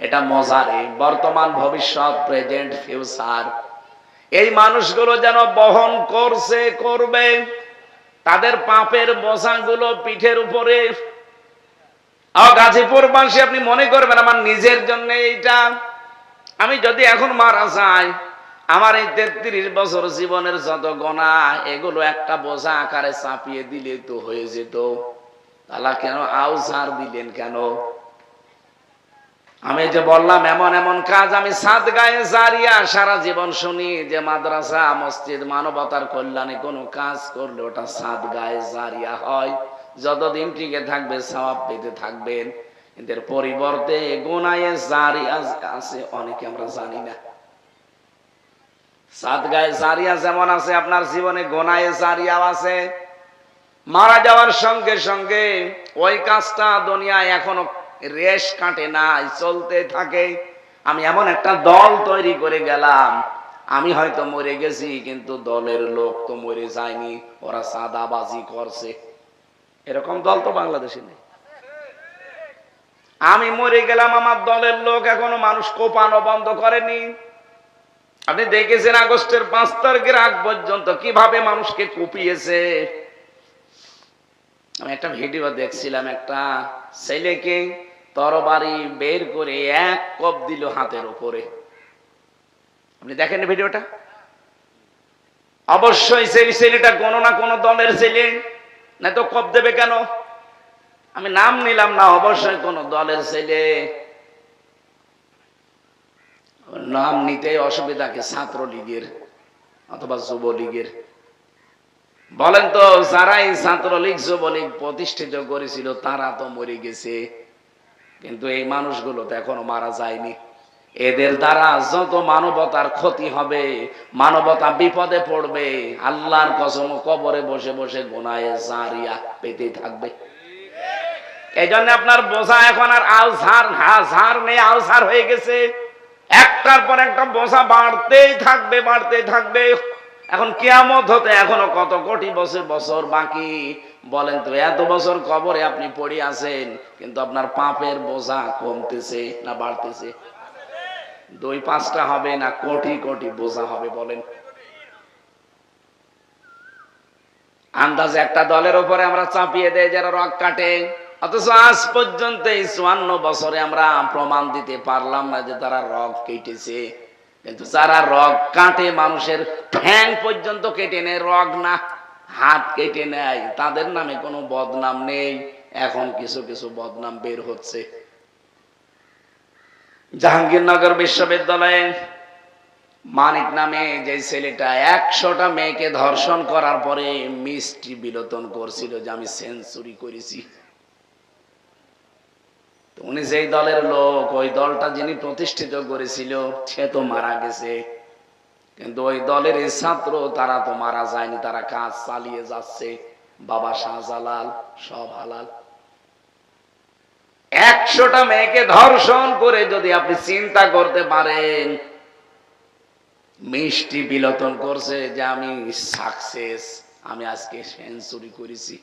[SPEAKER 1] এটা মজারে, বর্তমান, ভবিষ্যৎ, প্রেজেন্ট, ফিউচার। এই মানুষগুলো যেন বহন করছে, করবে তাদের পাপের বোঝাগুলো পিঠের উপরে। গাজীপুরবাসী আপনি মনে করবেন আমার নিজের জন্য এইটা, আমি যদি এখন মারা যাই, আমার এই 33 বছর জীবনের যত গোনাহ এগুলো একটা বোঝা আকারে চাপিয়ে দিলে তো হয়ে যেত। আল্লাহ কেন আওযার দিলেন কেন? আমি যে বললাম এমন এমন কাজ, আমি সাদগায়ে জারিয়া সারা জীবন শুনি যে মাদ্রাসা, মসজিদ, মানবতার কল্যাণে কোনো কাজ করলে ওটা সাদগায়ে জারিয়া হয়, যতদিন টিকে থাকবে সওয়াব পেতে থাকবেন। এদের পরিবর্তে গুনায়ে জারিয়া আছে অনেকে আমরা জানি না। সাদগায়ে জারিয়া যেমন আছে, আপনার জীবনে গুনায়ে জারিয়াও আছে। মারা যাওয়ার সঙ্গে সঙ্গে ওই কাজটা দুনিয়ায় এখনো রেশ কাটে নাই, চলতে থাকে। আমি এমন একটা দল তৈরি করে গেলাম, আমি হয়তো মরে গেছি কিন্তু দলের লোক তো মরে যায়নি, ওরা সাদাবাজি করছে। এরকম দল তো বাংলাদেশে নেই। আমি মরে গেলাম, আমার দলের লোক এখনো মানুষ কোপানো বন্ধ করেনি। আপনি দেখেছেন আগস্টের 5 তারিখের আগ পর্যন্ত কিভাবে মানুষকে কুপিয়েছে। আমি একটা ভিডিও দেখছিলাম, একটা ছেলেকে তরবারি বের করে এক কোপ দিল হাতের উপরে। আপনি দেখেন ভিডিওটা? অবশ্যই ছেলেটা কোনো না কোনো দলের ছেলে, না তো কোপ দেবে কেন? আমি নাম নিলাম না, অবশ্যই কোন দলের ছেলে। নাম নিতে অসুবিধা কি? ছাত্রলীগের অথবা যুবলীগের। বলেন তো, যারাই ছাত্রলীগ যুবলীগ প্রতিষ্ঠিত করেছিল তারা তো মরে গেছে, কিন্তু এই মানুষগুলো তো এখনো মারা যায়নি। এদের দ্বারা যত মানবতার ক্ষতি হবে, মানবতা বিপদে পড়বে, আল্লাহর কসম কবরে বসে বসে গুনায়ে জারিয়া পেতে থাকবে। এই জন্য আপনার বোঝা এখন আর আওঝার হাজার নেই, আওঝার হয়ে গেছে। একটার পর একটা বোঝা বাড়তেই থাকবে, বাড়তেই থাকবে। এখন কিয়ামত হতে এখনো কত কোটি বছর বাকি। বলেন তো, এত বছর কবরে আপনি পড়ে আছেন, কিন্তু আপনার পাপের বোঝা কমতেছে না বাড়তেছে? 2-5টা হবে না কোটি কোটি বোঝা হবে? বলেন। আন্দাজে একটা দলের উপরে আমরা চাপিয়ে দেই যারা রক কাটে, অথচ আজ পর্যন্ত এই 54 বছরে আমরা প্রমাণ দিতে পারলাম না যে তারা রক কেটেছে। কিন্তু যারা রক কাটে, মানুষের ঠ্যাং পর্যন্ত কেটে নেয়, রক না হাত কেটে নেয়, তাদের নামে কোনো বদনাম নেই। এখন কিছু কিছু বদনাম বের হচ্ছে। জাহাঙ্গীরনগর বিশ্ববিদ্যালয়ে মানিক নামে যে ছেলেটা 100টা মেয়েকে ধর্ষণ করার পরে মিষ্টি বিলোতন করছিল যে আমি সেঞ্চুরি করেছি। উনি যেই দলের লোক, ওই দলটা যিনি প্রতিষ্ঠিত করেছিল সে তো মারা গেছে, কিন্তু ওই দলের এই ছাত্র তারা তো মারা যায়নি, তারা কাজ চালিয়ে যাচ্ছে। বাবা শাহজালাল সব হালাল। 100টা মেয়েকে ধর্ষণ করে যদি আপনি চিন্তা করতে পারেন, মিষ্টি বিলোতন করছে যে আমি সাকসেস, আমি আজকে সেঞ্চুরি করেছি।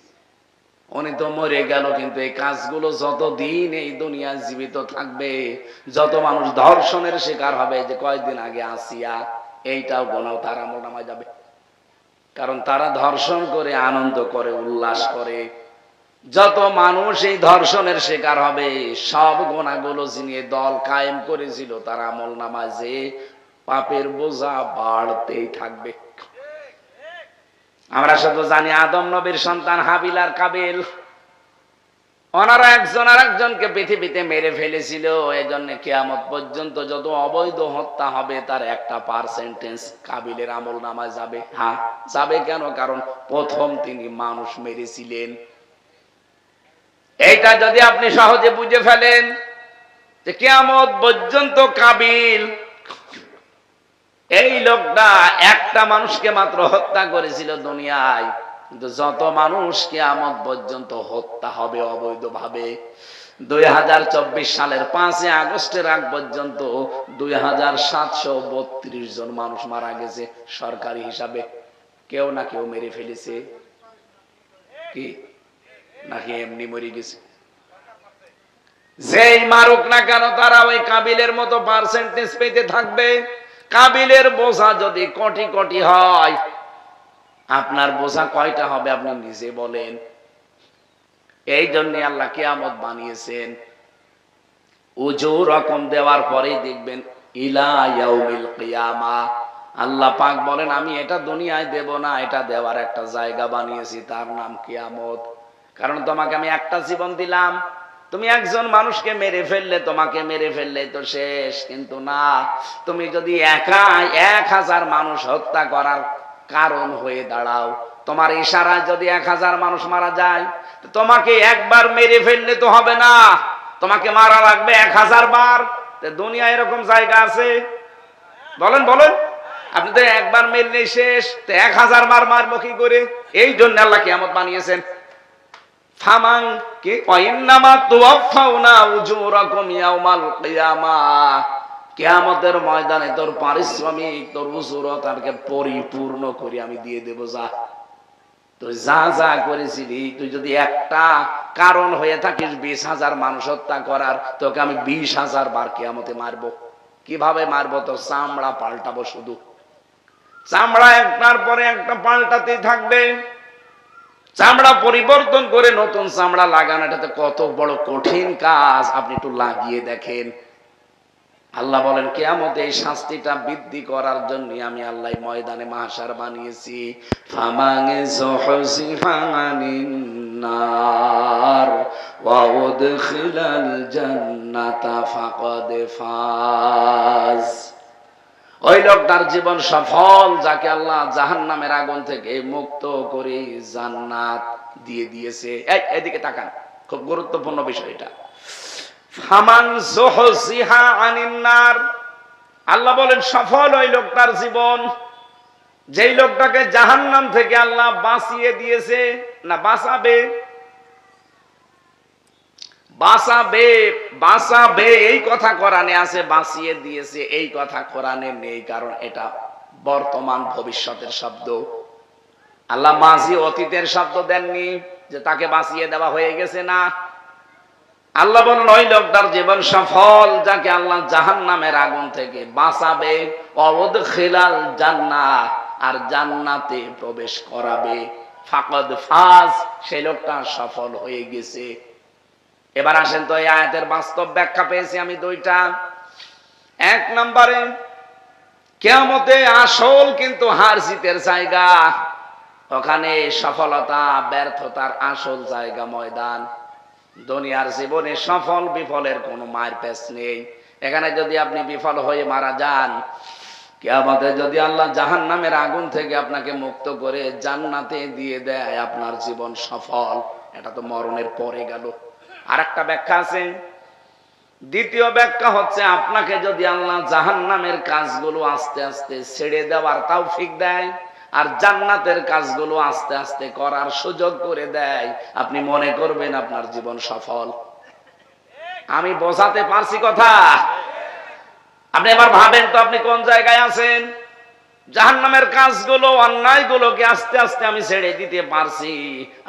[SPEAKER 1] উনি তো মরে গেল, কিন্তু এই কাজগুলো যতদিন এই দুনিয়া জীবিত থাকবে, যত মানুষ ধর্ষণের শিকার হবে, যে কয়েকদিন আগে আসিয়া, এইটাও গোনাও তার আমলনামায় যাবে। কারণ তারা ধর্ষণ করে আনন্দ করে, উল্লাস করে। যত মানুষ এই ধর্ষণের শিকার হবে, সব গোনাগুলো যিনি দল কায়েম করেছিল তার আমলনামায় যে পাপের বোঝা বাড়তেই থাকবে। আমরা শুধু জানি আদম নবীর সন্তান হাবিল আর কাবিল, ওনারা একজন আর একজনকে পৃথিবীতে মেরে ফেলেছিল। এজন্য কিয়ামত পর্যন্ত যত অবৈধ হত্যা হবে তার একটা পার্সেন্টেজ কাবিলের আমলনামায় যাবে। হ্যাঁ যাবে, কেন? কারণ প্রথম তিনি মানুষ মেরেছিলেন। এইটা যদি আপনি সহজে বুঝে ফেলেন যে কিয়ামত পর্যন্ত কাবিল, এই লোকটা একটা মানুষকে মাত্র হত্যা করেছিল দুনিয়ায়, কিন্তু যত মানুষ কিয়ামত পর্যন্ত হত্যা হবে অবৈধভাবে, 2024 সালের 5 আগস্টের আগ পর্যন্ত 2732 জন মানুষ মারা গেছে সরকারি হিসাবে। কেউ না কেউ মেরে ফেলেছে, কি নাকি এমনি মরে গেছে? যেই মারুক না কেন তারা ওই কাবিলের মতো পার্সেন্টেজ পেতে থাকবে। কাবিলের বোঝা যদি কোটি কোটি হয়, আপনার বোঝা কয়টা হবে আপনি নিজে বলেন? এই জন্য আল্লাহ কিয়ামত বানিয়েছেন। উজু রকম দেওয়ার পরেই দেখবেন ইলা ইয়াউমিল কিয়ামা, আল্লাহ পাক বলেন আমি এটা দুনিয়ায় দেব না, এটা দেওয়ার একটা জায়গা বানিয়েছি, তার নাম কিয়ামত। কারণ তোমাকে আমি একটা জীবন দিলাম, তুমি একজন মানুষকে মেরে ফেললে, তোমাকে মেরে ফেললে তো শেষ, কিন্তু না, তুমি যদি একা 1000 মানুষ হত্যা করার কারণ হয়ে দাঁড়াও, তোমার ইশারায় যদি 1000 মানুষ মারা যায়, তোমাকে একবার মেরে ফেললে তো হবে না, তোমাকে মারা লাগবে 1000 বার। দুনিয়া এরকম জায়গা আছে? বলেন বলেন, আপনি তো একবার মেরলে শেষ, তো 1000 বার মারবো কি করে? এই জন্য আল্লাহ কিয়ামত বানিয়েছেন। ফামান কি ওয়াইন্নামা তুওয়াফাউনা উজুরাকুম ইয়াউমাল কিয়ামাহ, কিয়ামতের ময়দানে তোর পারিশ্রমিক, তোর উজুরত আমাকে পরিপূর্ণ করে আমি দিয়ে দেব। যা তুই যা যা করেছিলি, তুই যদি একটা কারণ হয়ে থাকিস 20,000 মানুষ হত্যা করার, তোকে আমি 20,000 বার কিয়ামতে মারবো। কিভাবে মারবো? তোর চামড়া পাল্টাবো, শুধু চামড়া একটার পরে একটা পাল্টাতেই থাকবে। চামড়া পরিবর্তন করে নতুন চামড়া লাগানো, এটাতে কত বড় কঠিন কাজ, আপনি একটু লাগিয়ে দেখেন। আল্লাহ বলেন কিয়ামতে এই শাস্তিটা বৃদ্ধি করার জন্য আমি আল্লাহ ময়দানে মাহশার বানিয়েছি। ফামানে যুহজিফা আনিন নার ওয়া উদখিলাল জান্নাতা ফাকাদ ফাজ, ওই লোকটার জীবন সফল যাকে আল্লাহ জাহান্নামের আগুন থেকে মুক্ত করে জান্নাত দিয়ে দিয়েছে। এদিকে তাকান, খুব গুরুত্বপূর্ণ বিষয় এটা। ফামান যুহজিহা আনিন নার, আল্লাহ বলেন সফল ওই লোকটার জীবন, যেই লোকটাকে জাহান্নাম থেকে আল্লাহ বাঁচিয়ে দিয়েছে, না বাঁচাবে, বাঁচাবে বাঁচাবে এই কথা কোরআনে আছে, বাঁচিয়ে দিয়েছে এই কথা কোরআনে নেই, কারণ এটা বর্তমান ভবিষ্যতের শব্দ। আল্লাহ মাঝি অতীতের শব্দ দেননি যে তাকে বাঁচিয়ে দেওয়া হয়ে গেছে, না। আল্লাহ বলেন ওই লোকটার জীবন সফল যাকে আল্লাহ জাহান্নামের আগুন থেকে বাঁচাবে, ওয়াদখিলাল জান্নাহ, আর জান্নাতে প্রবেশ করাবে, ফাকাদ ফাজ, সেই লোকটা সফল হয়ে গেছে। এবার আসেন তো, এই আয়াতের বাস্তব ব্যাখ্যা পেয়েছি আমি দুইটা। এক নম্বরে, কিয়ামতে আসল কিন্তু হার জিতের জায়গা, ওখানে সফলতা ব্যর্থতার আসল জায়গা ময়দান। দুনিয়ার জীবনে সফল বিফলের কোনো মার পেছ নেই, এখানে যদি আপনি বিফল হয়ে মারা যান, কিয়ামতে যদি আল্লাহ জাহান্নামের আগুন থেকে আপনাকে মুক্ত করে জান্নাতে দিয়ে দেয়, আপনার জীবন সফল। এটা তো মরণের পরে গেল। আর একটা ব্যাখ্যা আছে, দ্বিতীয় ব্যাখ্যা হচ্ছে আপনাকে যদি আল্লাহ জাহান্নামের কাজগুলো আস্তে আস্তে ছেড়ে দেওয়ার তৌফিক দেয় আর জান্নাতের কাজগুলো আস্তে আস্তে করার সুযোগ করে দেয়, আপনি মনে করবেন আপনার জীবন সফল। আমি বোঝাতে পারছি কথা? আপনি এবার ভাবেন তো আপনি কোন জায়গায় আছেন। জাহান্নামের কাজগুলো, অন্যায়গুলোকে আস্তে আস্তে আমি ছেড়ে দিতে পারছি,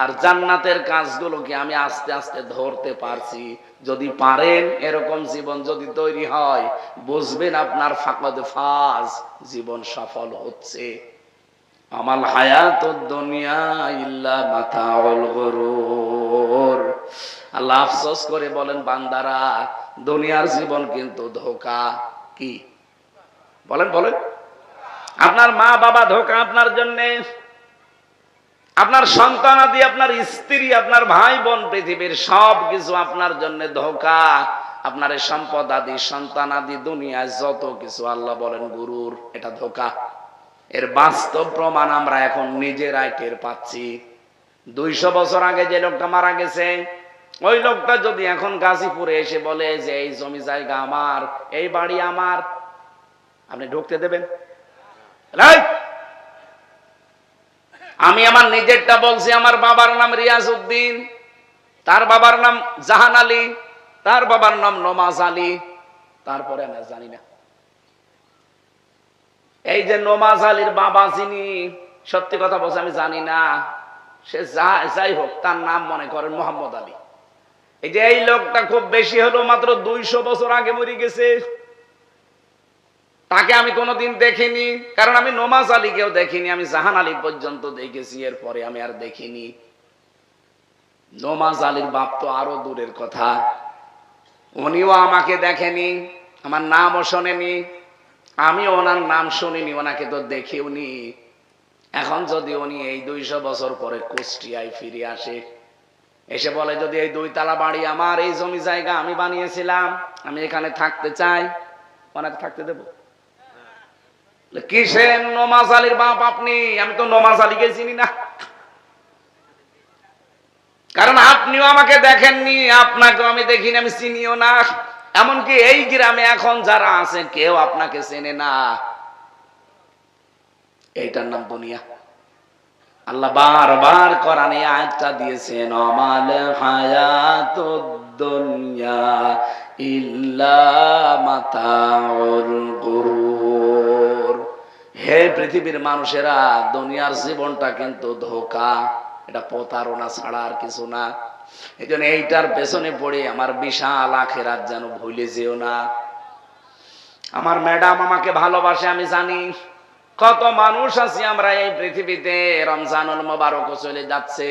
[SPEAKER 1] আর জান্নাতের কাজগুলোকে আমি আস্তে আস্তে ধরতে পারছি। যদি পারেন, এরকম জীবন যদি তৈরি হয়, বুঝবেন আপনার ফাকদ ফাজ, জীবন সফল হচ্ছে। আমাল হায়াতুদ দুনিয়া ইল্লা মাতাউল গুরুর। আল্লাহ আফসোস করে বলেন, বান্দারা, দুনিয়ার জীবন কিন্তু ধোঁকা। কি বলেন বলেন? আপনার মা বাবা ধোঁকা আপনার জন্য, আপনার সন্তানাদি, আপনার স্ত্রী, আপনার ভাই বোন, পৃথিবীর সব কিছু আপনার জন্য ধোঁকা। আপনার এই সম্পদ আদি, সন্তান আদি, দুনিয়ায় যত কিছু আল্লাহ বলেন গুরুর, এটা ধোঁকা। এর বাস্তব প্রমাণ আমরা এখন নিজেরাই টের পাচ্ছি। 200 বছর আগে যে লোকটা মারা গেছে, ওই লোকটা যদি এখন গাজীপুরে এসে বলে যে এই জমি জায়গা আমার, এই বাড়ি আমার, আপনি ঢুকতে দেবেন? আমি আমার নিজেরটা বলছি। আমার বাবার নাম রিয়াজ উদ্দিন, তার বাবার নাম জাহান আলী, তার বাবার নাম নমাজ আলী, তারপরে আমি জানি না। এই যে নমাজ আলীর বাবা যিনি, সত্যি কথা বলছে আমি জানি না। সে যাই হোক, তার নাম মনে করেন মোহাম্মদ আলী। এই যে এই লোকটা খুব বেশি হলো মাত্র 200 বছর আগে মরে গেছে। তাকে আমি কোনোদিন দেখিনি, কারণ আমি নমাজ আলীকেও দেখিনি। আমি জাহান আলী পর্যন্ত দেখেছি, এরপরে আমি আর দেখিনি। নমাজ আলীর বাপ তো আরো দূরের কথা, উনিও আমাকে দেখেনি, আমার নামও শোনেনি, আমি ওনার নাম শুনিনি, ওনাকে তো দেখিওনি। এখন যদি উনি এই 200 বছর পরে কুষ্টিয়ায় ফিরে আসে, এসে বলে যদি এই 2 তলা বাড়ি আমার, এই জমি জায়গা আমি বানিয়েছিলাম, আমি এখানে থাকতে চাই, ওনাকে থাকতে দেব? কিসের নমাজ আলীর বাপ আপনি? আমি তো নমাজ আলীকে চিনি না, কারণ আপনিও আমাকে দেখেননি, আপনাকেও আমি দেখিনি, আমি চিনিও না। এমনকি এই গ্রামে এখন যারা আছে কেউ আপনাকে চেনে না। এইটার নাম দুনিয়া। আল্লাহ বারবার কোরআনে আয়াতটা দিয়েছেন, আমাল হায়াতুদ দুনিয়া ইল্লা মাতাউল গুরুর। হে পৃথিবীর মানুষেরা, দুনিয়ার জীবনটা কিন্তু ধোঁকা, এটা প্রতারণা ছাড়া আর কিছু না। এই জন্য এইটার পেছনে পড়ে আমার বিশাল আখিরাত যেন ভুলে যেও না। আমার ম্যাডাম আমাকে ভালোবাসে, আমি জানি। কত মানুষ আছি আমরা এই পৃথিবীতে, রমজানুল মোবারকও চলে যাচ্ছে,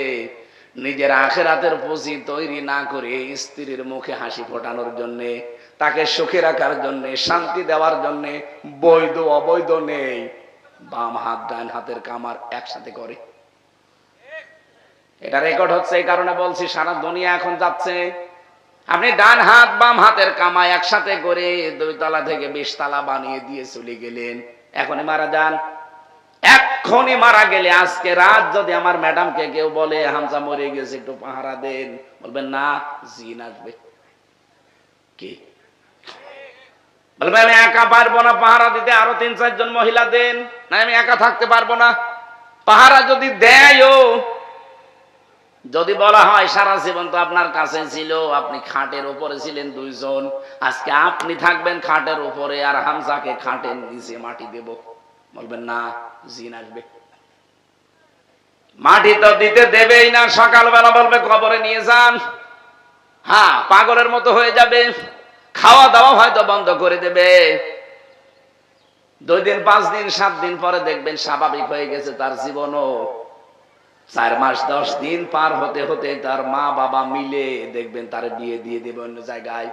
[SPEAKER 1] নিজের আখিরাতের পুঁজি তৈরি না করে স্ত্রীর মুখে হাসি ফোটানোর জন্য, তাকে সুখে রাখার জন্য, শান্তি দেওয়ার জন্য বৈধ অবৈধ নেই, বাম হাত ডান হাতের কামার একসাথে করে। এটা রেকর্ড হচ্ছে, এই কারণে বলছি সারা দুনিয়া এখন যাচ্ছে। আপনি ডান হাত বাম হাতের কামাই একসাথে করে 2 তলা থেকে 20 তলা বানিয়ে দিয়ে চলে গেলেন। এখনই মারা যান, এক্ষুনি মারা গেলে, আজকে রাত যদি আমার ম্যাডামকে কেউ বলে হামজা মরে গেছে, একটু পাহারা দেন, বলবেন না, জিন আসবে। কি বলবে? আমি একা পারবো না পাহারা দিতে, আরো 3-4 জন মহিলা দেন। না, আমি একা থাকতে পারবো না। পাহারা যদি দেয়ও, যদি বলা হয় সারা জীবন তো আপনার কাছে ছিল, আপনি খাটের উপরে ছিলেন 2 জন, আজকে আপনি থাকবেন খাটের উপরে আর হামজাকে খাটের নিচে মাটি দেব, বলবেন না, জিন আসবে। মাটি তো দিতে দেবেই না, সকালবেলা বলবে কবরে নিয়ে যান। হ্যাঁ, পাগলের মতো হয়ে যাবে, খাওয়া দাওয়া হয়তো বন্ধ করে দেবে। 2 দিন 5 দিন 7 দিন পরে দেখবেন স্বাভাবিক হয়ে গেছে তার জীবনও। 4 মাস 10 দিন পার হতে হতে তার মা বাবা মিলে দেখবেন তার বিয়ে দিয়ে দেবে অন্য জায়গায়।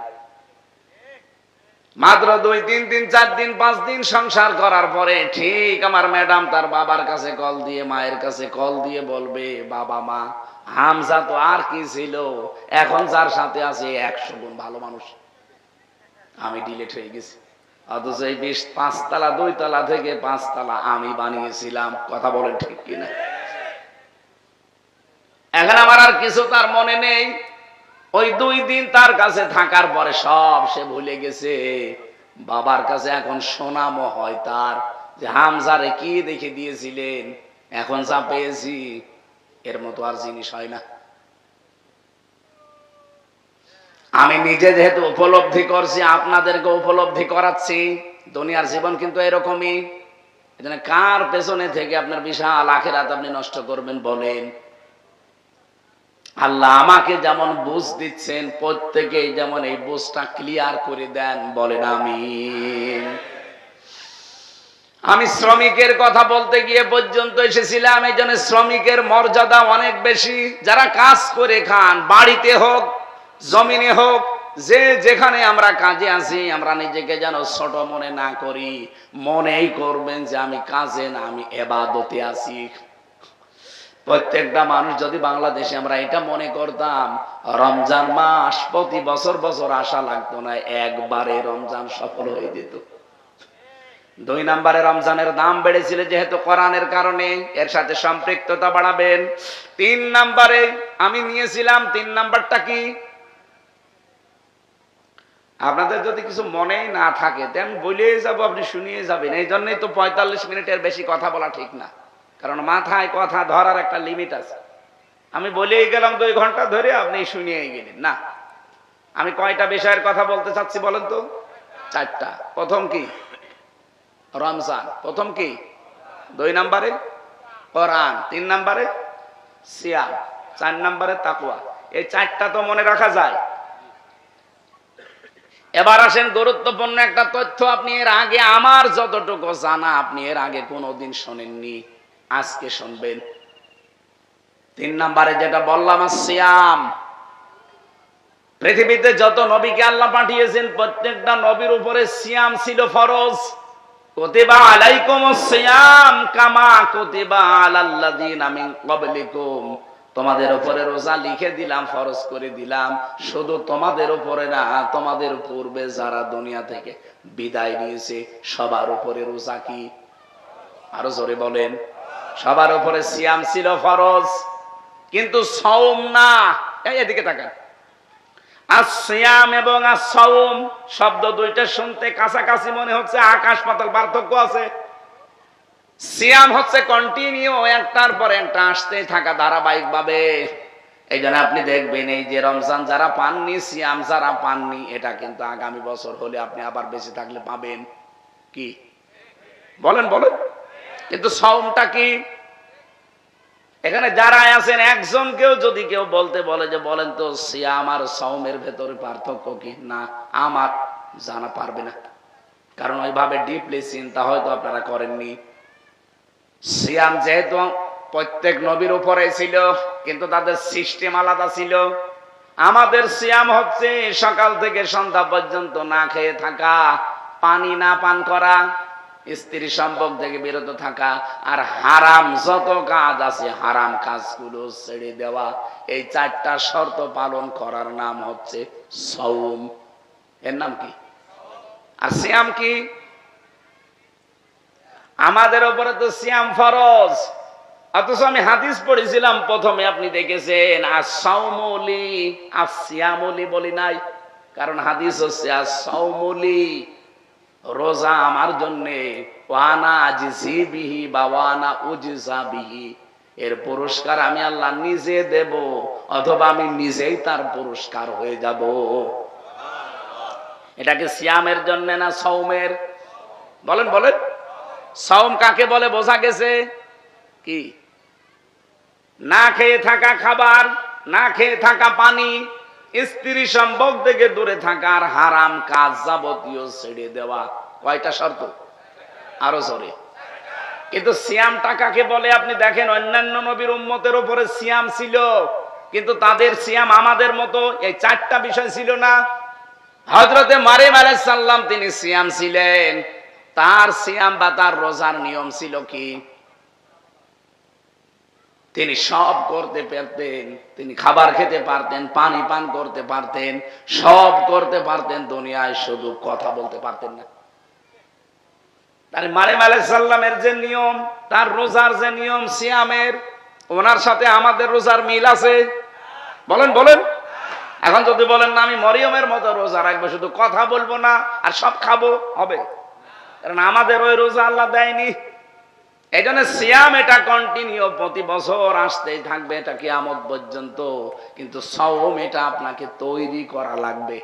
[SPEAKER 1] মাত্র 2-3 দিন 4 দিন 5 দিন সংসার করার পরে ঠিক আমার ম্যাডাম তার বাবার কাছে কল দিয়ে, মায়ের কাছে কল দিয়ে বলবে, বাবা মা, হামজা তো আর কি ছিল, এখন যার সাথে আছে 100 গুণ ভালো মানুষ। আমি ডিলেট হয়ে গেছি। অথচ এই 5 তলা 2 তলা থেকে 5 তলা আমি বানিয়েছিলাম। কথা বলেন ঠিক কিনা? এখন আমার আর কিছু তার মনে নেই। ওই 2 দিন তার কাছে থাকার পরে সব সে ভুলে গেছে। বাবার কাছে এখন শোনামো হয় তার যে হামজারে কি দেখে দিয়েছিলেন, এখন যা পেয়েছি এর মতো আর জিনিস হয় না। আমি নিজে যেহেতু উপলব্ধি করছি, আপনাদেরকে উপলব্ধি করাচ্ছি। দুনিয়ার জীবন কিন্তু এরকমই। এজন্য কার পেছনে থেকে আপনার বিশাল আখিরাত আপনি নষ্ট করবেন বলেন? আল্লাহ আমাকে যেমন বুঝ দিচ্ছেন, প্রত্যেকেই যেমন এই বুঝটা ক্লিয়ার করে দেন, বলেন আমিন। আমি শ্রমিকের কথা বলতে গিয়ে পর্যন্ত এসেছিলাম। এই জন্য শ্রমিকের মর্যাদা অনেক বেশি। যারা কাজ করে খান, বাড়িতে হোক জমিনে হোক, যে যেখানে আমরা কাজে আছি, আমরা নিজেকে যেন ছোট মনে না করি। মনেই করবেন যে আমি কাজে না, আমি ইবাদতে আছি। প্রত্যেকটা মানুষ যদি বাংলাদেশে আমরা এটা মনে করতাম, রমজান মাস প্রতি বছর বছর আসা লাগতো না, একবারে রমজান সফল হয়ে যেত। 2 নম্বরে রমজানের দাম বেড়েছিল যেহেতু কোরআনের কারণে, এর সাথে সম্পৃক্ততা বাড়াবেন। 3 নম্বরে আমি নিয়েছিলাম, 3 নাম্বারটা কি? আপনাদের যদি কিছু মনেই না থাকে তো আমি বলেই যাবো, আপনি শুনিয়ে যাবেন। এই জন্যই তো 45 মিনিটের বেশি কথা বলা ঠিক না, কারণ মাথায় কথা ধরার একটা লিমিট আছে। আমি বলেই গেলাম 2 ঘন্টা ধরে, আপনি শুনিয়েই গেলেন না। আমি কয়টা বিষয়ের কথা বলতে চাচ্ছি বলেন তো? 4টা। প্রথম কি? রমজান। প্রথম কি? 2 নম্বরে কোরআন, 3 নম্বরে সিয়াম, 4 নম্বরে তাকওয়া। এই 4টা তো মনে রাখা যায়। এবার আসেন গুরুত্বপূর্ণ একটা তথ্য। আপনি এর আগে আমার যতটুকু জানা আপনি এর আগে কোনোদিন শোনেননি, আজকে শুনবেন। 3 নম্বরে যেটা বললাম সিয়াম। পৃথিবীতে যত নবীকে আল্লাহ পাঠিয়েছেন প্রত্যেকটা নবীর উপরে সিয়াম ছিল ফরজ। কুতিবা আলাইকুমুস সিয়াম কামা কুতিবা আলাল্লাযিনা মিন ক্বাবলিকুম। তোমাদের উপরে রোজা লিখে দিলাম, ফরজ করে দিলাম। শুধু তোমাদের উপরে না, তোমাদের পূর্বে যারা দুনিয়া থেকে বিদায় নিয়েছে সবার উপরে রোজা কি? আরো জোরে বলেন। সবার উপরে সিয়াম ছিল ফরজ, কিন্তু সাওম না। এদিকে তাকান। আসিয়াম এবং আসসাওম শব্দ দুইটা শুনতে কাছাকাছি মনে হচ্ছে, আকাশ পাতাল পার্থক্য আছে। সিয়াম হচ্ছে কন্টিনিউ, একটার পর একটা আসতে থাকা ধারাবাহিক ভাবে। এই জন্য আপনি দেখবেন এই যে রমজান যারা পাননি, সিয়াম যারা পাননি, এটা কিন্তু আগামী বছর হলে আপনি আবার বেঁচে থাকলে পাবেন। কি বলেন বলেন? কিন্তু সাওমটা কি? এখানে যারা আছেন একজনকেও যদি কেউ বলতে বলে যে বলেন তো সিয়াম আর সাওমের ভেতরে পার্থক্য কি, না আমার জানা পারবে না, কারণ ওইভাবে ডিপলি চিন্তা হয়তো আপনারা করেননি। সিয়াম যেহেতু প্রত্যেক নবীর উপরে ছিল, কিন্তু তাদের সিস্টেম আলাদা ছিল। আমাদের সিয়াম হচ্ছে সকাল থেকে সন্ধ্যা পর্যন্ত না খেয়ে থাকা, পানি না পান করা, স্ত্রী সম্পর্ক থেকে বিরত থাকা, আর হারাম যত কাজ আছে হারাম কাজগুলো ছেড়ে দেওয়া। এই 4টা শর্ত পালন করার নাম হচ্ছে সাওম। এর নাম কি? আর সিয়াম কি? আমাদের উপরে তো সিয়াম ফরজ, অথচ আমি হাদিস পড়েছিলাম প্রথমে, আপনি দেখেছেন আস-সাওমুলি আস-সিয়ামুলি বলি নাই, কারণ হাদিস হচ্ছে আস-সাওমুলি, রোজা আমার জন্য, ওয়ানা আজিজি বিহি বা ওয়ানা উজিজা বিহি, এর পুরস্কার আমি আল্লাহ নিজে দেব, অথবা আমি নিজেই তার পুরস্কার হয়ে যাব। এটাকে সিয়ামের জন্য না সাওমের? বলেন বলেন। সাওম কাকে বলে বোঝা গেছে? কি? না খেয়ে থাকা খাবার, না খেয়ে থাকা পানি, স্ত্রী সম্পর্ক থেকে দূরে থাকা, আর হারাম কাজ যাবতীয় ছেড়ে দেওয়া। কয়টা শর্ত? আরো জোরে। কিন্তু সিয়ামটা কাকে বলে? আপনি দেখেন অন্যান্য নবীর উম্মতের উপরে সিয়াম ছিল, কিন্তু তাদের সিয়াম আমাদের মতো এই 4টা বিষয় ছিল না। হযরতে মারিয়ম আলাইহিস সালাম তিনি সিয়াম ছিলেন, তার সিয়াম বা তার রোজার নিয়ম ছিল কি? তিনি সব করতে পারতেন, তিনি খাবার খেতে পারতেন, পানি পান করতে পারতেন, সব করতে পারতেন দুনিয়ায়, শুধু কথা বলতে পারতেন না। তার মারিম আলাইহিস সালামের যে নিয়ম, তার রোজার যে নিয়ম সিয়ামের, ওনার সাথে আমাদের রোজার মিল আছে? বলেন বলেন। এখন যদি বলেন না আমি মরিয়মের মতো রোজা রাখবো, শুধু কথা বলবো না আর সব খাবো, হবে? কারণ আমাদের ওই রোজা আল্লাহ দেয়নি। এই জন্য সিয়াম এটা কন্টিনিউ, প্রতি বছর আসতেই থাকবে, এটা কিয়ামত পর্যন্ত। কিন্তু সাওম এটা আপনাকে তৈরি করা লাগবে।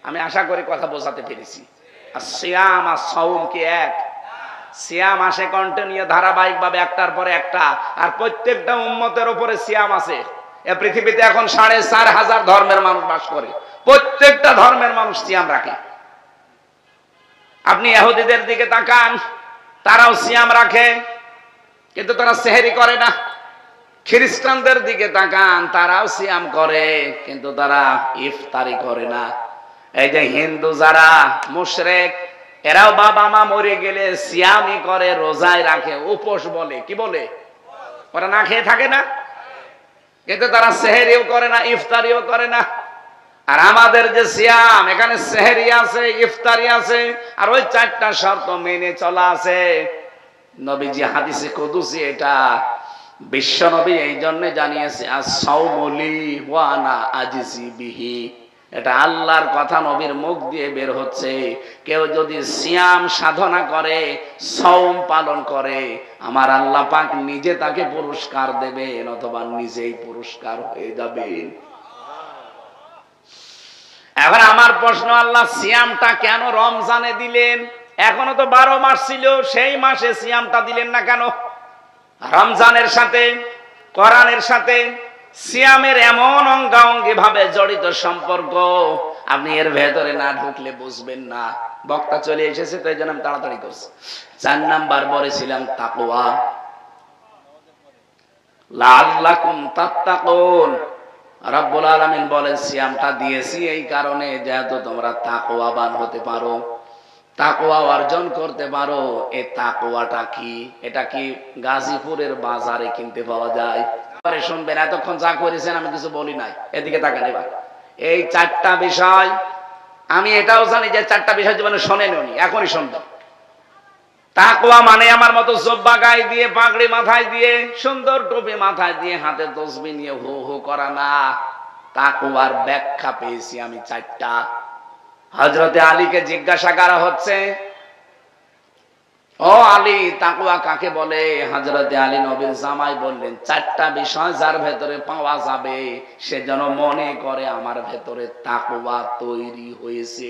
[SPEAKER 1] আমি আশা করি কথা বোঝাতে পেরেছি। আর সিয়াম আর সাওম কি এক? সিয়াম আসে কন্টিনিউ, ধারাবাহিক ভাবে একটার পরে একটা, আর প্রত্যেকটা উম্মতের উপরে সিয়াম আছে। এ পৃথিবীতে এখন ৪,৫০০ ধর্মের মানুষ বাস করে, প্রত্যেকটা ধর্মের মানুষ সিয়াম রাখে। আপনি ইহুদিদের দিকে তাকান, তারাও সিয়াম রাখে, কিন্তু তারা সেহরি করে না। খ্রিস্টানদের দিকে তাকান, তারাও সিয়াম করে, কিন্তু তারা ইফতারি করে না। এই যে হিন্দু যারা মুশরিক, এরাও বাবা মা মরে গেলে সিয়ামই করে, রোজায় রাখে, উপোস বলে, কি বলে? ওরা না খেয়ে থাকে না, কিন্তু তারা সেহরিও করে না, ইফতারিও করে না। আর আমাদের যে সিয়াম, এখানে সেহরি আছে, ইফতারি আছে, আর ওই 4টা শর্ত মেনে চলা আছে। নবীজি হাদিসে কুদসি, এটা বিশ্ব নবী এই জন্য জানিয়েছে, আস-সাওমু লি ওয়া আনা আজিজি বিহি। এটা আল্লাহর কথা নবীর মুখ দিয়ে বের হচ্ছে। কেউ যদি সিয়াম সাধনা করে, সাওম পালন করে, আমার আল্লাহ পাক নিজে তাকে পুরস্কার দেবেন, অথবা নিজেই পুরস্কার হয়ে যাবেন। এখন আমার প্রশ্ন, আল্লাহ সিয়ামটা কেন রমজানে দিলেন? এখনো তো 12 মাস ছিল, সেই মাসে সিয়ামটা দিলেন না কেন? রমজানের সাথে, কোরআনের সাথে সিয়ামের এমন অঙ্গাঙ্গি ভাবে জড়িত সম্পর্ক, আপনি এর ভেতরে না ঢুকলে বুঝবেন না। বক্তা চলে এসেছে, তো এই জন্য আমি তাড়াতাড়ি করছি। 4 নাম্বার বলেছিলাম তাকওয়া, লাআল্লাকুম তাত্তাকুন। রব্বুল আলামিন বলেন সিয়ামটা দিয়েছি এই কারণে, যাতে তোমরা তাকওয়াবান হতে পারো, তাকওয়া অর্জন করতে পারো। এই তাকওয়াটা কি? এটা কি গাজীপুরের বাজারে কিনতে পাওয়া যায়? পরে শুনবেন, এতক্ষণ যা করেছেন আমি কিছু বলি নাই, এদিকে তাকান এবার। এই 4টা বিষয়, আমি এটাও জানি যে 4টা বিষয় জীবনে শোনেননি, এখনই শুনবেন। তাকওয়া মানে আমার মতো জব্বা গায়ে দিয়ে, পাগড়ি মাথায় দিয়ে, সুন্দর টুপি মাথায় দিয়ে, হাতে তসবিহ নিয়ে হু হু করা না। তাকওয়ার ব্যাখ্যা পেয়েছি আমি 4টা। হযরতে আলীকে জিজ্ঞাসা করা হচ্ছে, ও আলী, তাকওয়া কাকে বলে? হযরতে আলী নবীর জামাই বললেন, 4টা বিষয় যার ভেতরে পাওয়া যাবে, সে যেন মনে করে আমার ভেতরে তাকওয়া তৈরি হয়েছে।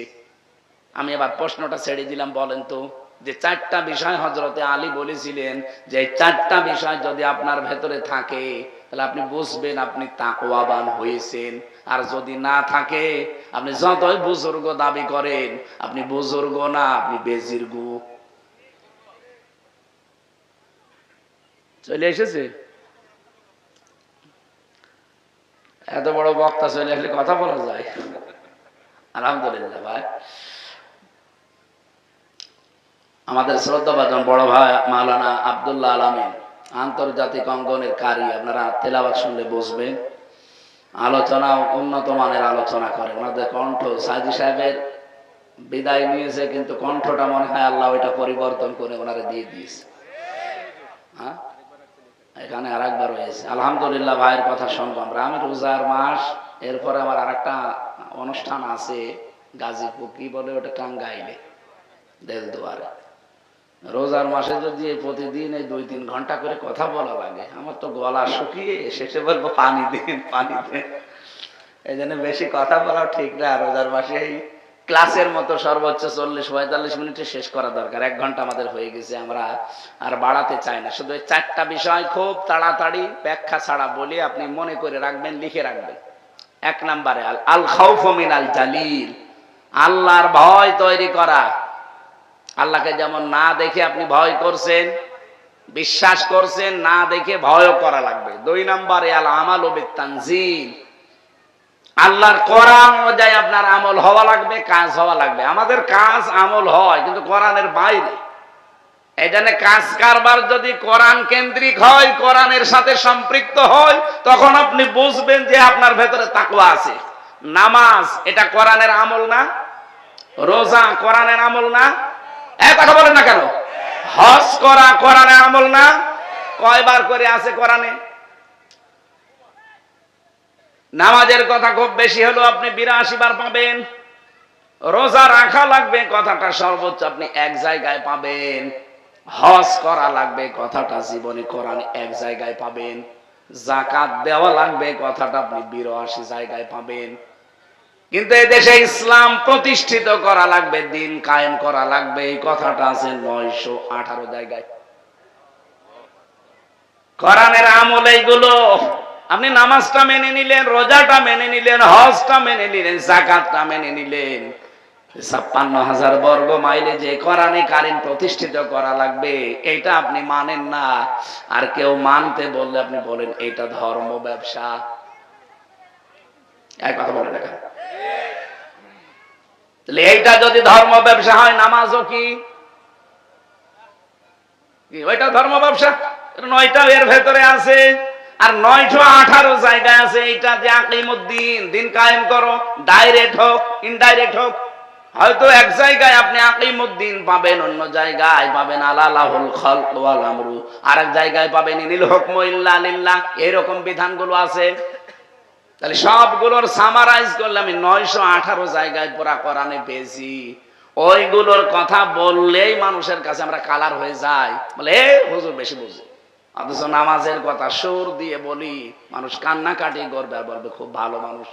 [SPEAKER 1] আমি এবার প্রশ্নটা ছেড়ে দিলাম, বলেন তো, যে 4টা বিষয় হযরতে আলী বলেছিলেন, যে 4টা বিষয় যদি আপনার ভেতরে থাকে, তাহলে আপনি বুঝবেন আপনি তাকওয়াবান হয়েছেন। আর যদি না থাকে, আপনি যতই বুজুর্গ দাবি করেন, আপনি বুজুর্গ না, আপনি বেজির্গ। চলে এসেছে? এত বড় বক্তা চলে আসলে কথা বলা যায়? আলহামদুলিল্লাহ। ভাই, আমাদের শ্রদ্ধাভাজন বড় ভাই মাওলানা আব্দুল্লাহ আল আমিন, আন্তর্জাতিক অঙ্গনের কারি, আপনারা তেলাওয়াত শুনলে বুঝবেন। আলোচনা উন্নত মানের আলোচনা করে, ওনাদের কণ্ঠ, সাইদি সাহেবের বিদায় নিয়েছে, কিন্তু কণ্ঠটা মনে হয় আল্লাহ ওইটা পরিবর্তন করে ওনারে দিয়ে দিয়েছে। হ্যাঁ, এখানে আরেকবার হয়েছে। আলহামদুলিল্লাহ, ভাইয়ের কথা শুনবো আমরা। আমি রোজার মাস, এরপরে আমার আরেকটা অনুষ্ঠান আছে গাজীপুর, কি বলে ওটা, টাঙ্গাইলে, দেলদুয়ারে। রোজার মাসে যদি প্রতিদিন এই 2-3 ঘন্টা করে কথা বলা লাগে, আমার তো গলা শুকিয়ে শেষে বলবো পানি দিন, পানি দিন। এই জন্য বেশি কথা বলাও ঠিক না। রোজার মাসে এই ক্লাসের মতো সর্বোচ্চ 40-45 মিনিটে শেষ করা দরকার। 1 ঘন্টা আমাদের হয়ে গেছে, আমরা আর বাড়াতে চাই না। শুধু 4টা বিষয় খুব তাড়াতাড়ি ব্যাখ্যা ছাড়া বলি, আপনি মনে করে রাখবেন, লিখে রাখবেন। 1 নম্বরে আল খাউফু মিনাল জালিল, আল্লাহর ভয় তৈরি করা। আল্লাহকে যেমন না দেখে আপনি ভয় করছেন, বিশ্বাস করছেন, না দেখে ভয়ও করা লাগবে। 2 নম্বরে আল আমালু বিত-তানজিল, আল্লাহর কোরআন অনুযায়ী আপনার আমল হওয়া লাগবে, কাজ হওয়া লাগবে। আমাদের কাজ আমল হয়, কিন্তু কোরআনের বাইরে। এই জন্য কাজ কারবার যদি কোরআন কেন্দ্রিক হয়, কোরআনের সাথে সম্পৃক্ত হয়, তখন আপনি বুঝবেন যে আপনার ভেতরে তাকওয়া আছে। নামাজ এটা কোরআনের আমল না? রোজা কোরআনের আমল না? এক কথা বলেন না কেন? হজ করা কোরআনের আমল না? কয়বার করে আছে কোরআনে? নামাজের কথা খুব বেশি হলো আপনি 82 বার পাবেন। রোজা রাখা লাগবে কথাটা সর্বোচ্চ আপনি এক জায়গায় পাবেন। হজ করা লাগবে কথাটা জীবনে কোরআনে এক জায়গায় পাবেন। যাকাত দেওয়া লাগবে কথাটা আপনি 82 জায়গায় পাবেন। কিন্তু এই দেশে ইসলাম প্রতিষ্ঠিত করা লাগবে, দিন কায়েম করা লাগবে, এই কথাটা আছে 918 জায়গায়। কোরআনের আমল এইগুলো। আপনি নামাজটা মেনে নিলেন, রোজাটা মেনে নিলেন, হজটা মেনে নিলেন, যাকাতটা মেনে নিলেন, 56,000 বর্গ মাইলে যে কোরআনে কারিম প্রতিষ্ঠিত করা লাগবে এটা আপনি মানেন না। আর কেউ মানতে বললে আপনি বলেন এটা ধর্ম ব্যবসা। এক কথা বলে দেখা, তাহলে এইটা যদি ধর্ম ব্যবসা হয়, নামাজও কি ওইটা ধর্ম ব্যবসা? 9টা এর ভেতরে আছে, আর 918 জায়গায় আছে এইটা যে আকিমুদ্দিন, দিন কায়েম করো, ডাইরেক্ট হোক ইনডাইরেক্ট হোক। হয়তো এক জায়গায় আপনি আকিমুদ্দিন পাবেন, অন্য জায়গায় পাবেন আলালাহুল খালক ওয়াল আমরু, আর এক জায়গায় পাবেন ইনিল হুকমু ইল্লা লিল্লাহ। এরকম বিধানগুলো আছে। তাহলে সবগুলোর সামারাইজ করলে আমি 918 জায়গায় পুরা কোরআনে পেয়েছি। ওইগুলোর কথা বললেই মানুষের কাছে আমরা কালার হয়ে যাই, বলে এ হুজুর বেশি বুঝে। অথচ নামাজের কথা সুর দিয়ে বলি, মানুষ কান্নাকাটি করবে আর বলবে খুব ভালো মানুষ।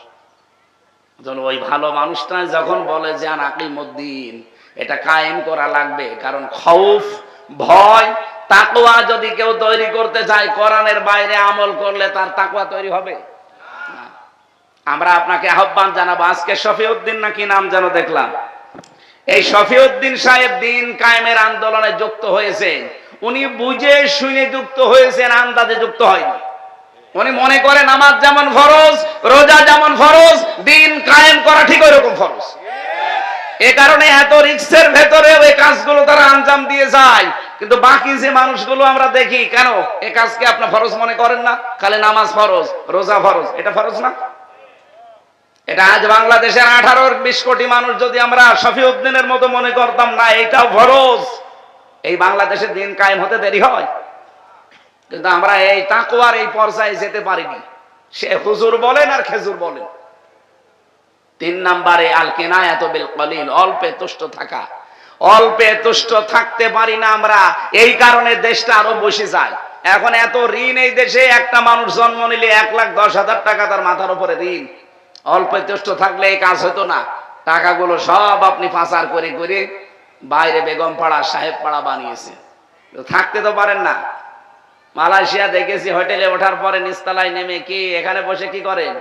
[SPEAKER 1] ওই ভালো মানুষটা যখন বলে যে আকিমুদ্দিন, এটা কায়েম করা লাগবে। কারণ খৌফ, ভয়, তাকওয়া যদি কেউ তৈরি করতে চায়, কোরআনের বাইরে আমল করলে তার তাকওয়া তৈরি হবে না। আমরা আপনাকে আহ্বান জানাবো, আজকে শফিউদ্দিন নাকি নাম যেন দেখলাম, এই শফিউদ্দিন সাহেব দিন কায়েমের আন্দোলনে যুক্ত হয়েছেন। উনি বুঝে শুনে যুক্ত হয়েছেন, আন্দাজে যুক্ত হয়নি। উনি মনে করে নামাজ যেমন ফরজ, রোজা যেমন ফরজ, দিন কায়েম করা ঠিক ওইরকম ফরজ। এ কারণে এত রিস্কের ভেতরে ওই কাজগুলো তারা আঞ্জাম দিয়ে যায়। কিন্তু বাকি যে মানুষগুলো আমরা দেখি, কেন এ কাজকে আপনি ফরজ মনে করেন না? খালি নামাজ ফরজ, রোজা ফরজ, এটা ফরজ না? এটা আজ বাংলাদেশের 18-20 কোটি মানুষ যদি আমরা শফিউদ্দিনের মতো মনে করতাম, না এটাও ফরজ, এই বাংলাদেশের দিন কায়েম হতে দেরি হয়। কিন্তু আমরা এই তাকওয়ার এই পর্যায়ে যেতে পারিনি। সে হুজুর বলেন আর খেজুর বলেন। 3 নম্বরে আল কিনায়াতু বিল কলিল, অল্পে তুষ্ট থাকা। অল্পে তুষ্ট থাকতে পারি না আমরা, এই কারণে দেশটা আরো বসে যায়। এখন এত ঋণ এই দেশে, একটা মানুষ জন্ম নিলে 1,10,000 টাকা তার মাথার উপরে ঋণ। অল্পে তুষ্ট থাকলে এই কাজ হতো না। টাকাগুলো সব আপনি পাচার করে করে বাইরে বেগম পাড়া, সাহেব পাড়া বানিয়েছে। থাকতে তো পারেন না। মালয়েশিয়া দেখেছি, হোটেলে ওঠার পরে নিচতলায় নেমে কি এখানে বসে কি করেন?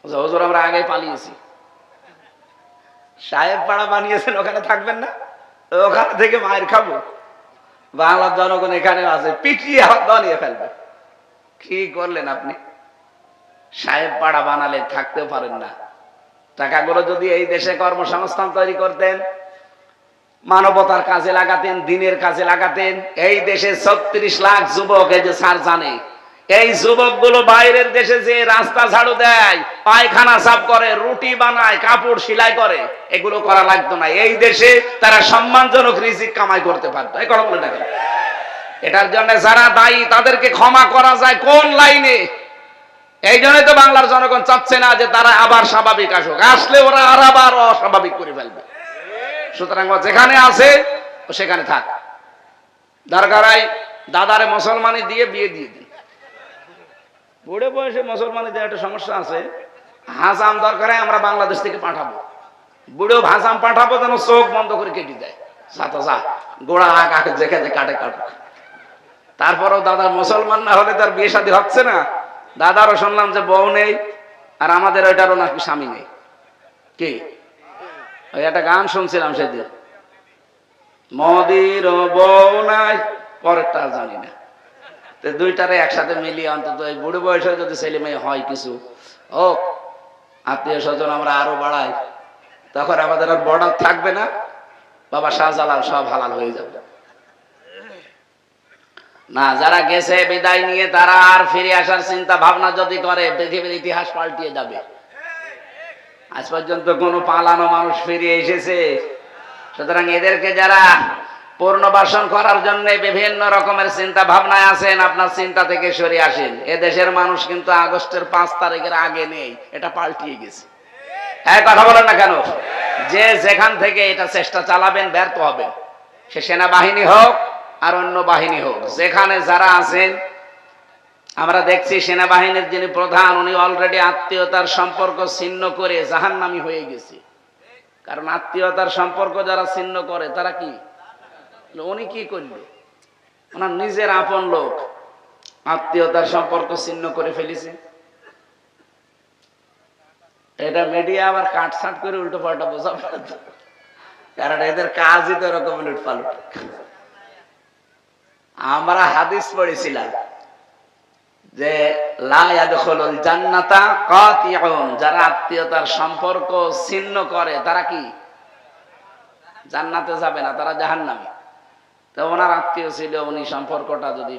[SPEAKER 1] হুজুর আমরা আগে পালিয়েছি। সাহেব পাড়া বানিয়েছেন, ওখানে থাকবেন না? ওখানে থেকে মায়ের খাবো। বাংলার জনগণ এখানে আছে, পিটিয়ে বানিয়ে ফেলবে। কি করলেন আপনি? সাহেব পাড়া বানালে থাকতেও পারেন না। টাকাগুলো যদি এই দেশে কর্মসংস্থান তৈরি করতেন, মানবতার কাজে লাগাতেন, দিনের কাজে লাগাতেন, এই দেশে 36 লাখ যুবক, এই যে স্যার জানে, এই যুবকগুলো বাইরের দেশে যে রাস্তা ঝাড়ু দেয়, পায়খানা সাফ করে, রুটি বানায়, কাপড় সেলাই করে, এগুলো করা লাগতো না। এই দেশে তারা সম্মানজনক রিজিক কামাই করতে পারতো। এই কথা বলে না কেন? এটার জন্য যারা দায়ী তাদেরকে ক্ষমা করা যায় কোন লাইনে? এই জন্যই তো বাংলার জনগণ চাচ্ছে না যে তারা আবার স্বাভাবিক আসুক। আসলে ওরা আর আবার অস্বাভাবিক করে ফেলবে। সুতরাং যেখানে আছে সেখানে থাক। দরকারাই দাদারে মুসলমানি দিয়ে বিয়ে দিয়ে দিন। বুড়ে বয়সে মুসলমানি দেওয়া একটা সমস্যা আছে। হাসাম দরকারে আমরা বাংলাদেশ থেকে পাঠাবো, বুড়ো হাসাম পাঠাবো যেন চোখ বন্ধ করে কেটে দেয়। সাথে যা গোড়া কাকে যেখানে কাটে কাটুক। তারপরেও দাদা মুসলমান না হলে তার বিয়ে শাদী হচ্ছে না। দাদারও শুনলাম যে বউ নেই, আর আমাদের ওইটারও নাকি স্বামী নেই। কি ওই একটা গান শুনছিলাম সেদিন, মোদির বউ নাই, পরেরটা জানি না। তো দুইটারে একসাথে মিলিয়ে অন্তত এই বুড়ো বয়সে যদি ছেলে মেয়ে হয় কিছু, ও আত্মীয় স্বজন আমরা আরো বাড়াই, তখন আমাদের আর বর্ডার থাকবে না। বাবা শাহজালাল সব হালাল হয়ে যাবে। না, যারা গেছে বিদায় নিয়ে তারা আর ফিরে আসার চিন্তা ভাবনা যদি করে, পৃথিবীর ইতিহাস পাল্টিয়ে যাবে। আজ পর্যন্ত কোনো পালানো মানুষ ফিরে এসেছে? সুতরাং এদেরকে যারা পুনর্বাসন করার জন্য বিভিন্ন রকমের চিন্তা ভাবনায় আছেন, আপনার চিন্তা থেকে সরে আসেন। এদেশের মানুষ কিন্তু আগস্টের 5 তারিখের আগে নেই, এটা পাল্টিয়ে গেছে। হ্যাঁ, কথা বলেন না কেন? যে যেখান থেকে এটা চেষ্টা চালাবেন ব্যর্থ হবেন, সে সেনাবাহিনী হোক আর অন্য বাহিনী হোক, যেখানে যারা আছেন। আমরা দেখছি সেনাবাহিনীর যিনি প্রধান, উনি অলরেডি আত্মীয়তার সম্পর্ক ছিন্ন করে জাহান্নামী হয়ে গেছে। কারণ আত্মীয়তার সম্পর্ক যারা ছিন্ন করে তারা কি, উনি কি করলো? ওনার নিজের আপন লোক আত্মীয়তার সম্পর্ক ছিন্ন করে ফেলেছে। এটা মিডিয়া আবার কাটছাট করে উল্টো পাল্টা বোঝা, কারণ এদের কাজই তো এরকম উলট পালট। আমরা হাদিস পড়েছিলাম যে লা ইয়াদখুলুল জান্নাতা কাতিউন, যারা আত্মীয়তার সম্পর্ক ছিন্ন করে তারা কি জান্নাতে যাবে না, তারা জাহান্নামী। তো ওনার আত্মীয় ছিল, উনি সম্পর্কটা যদি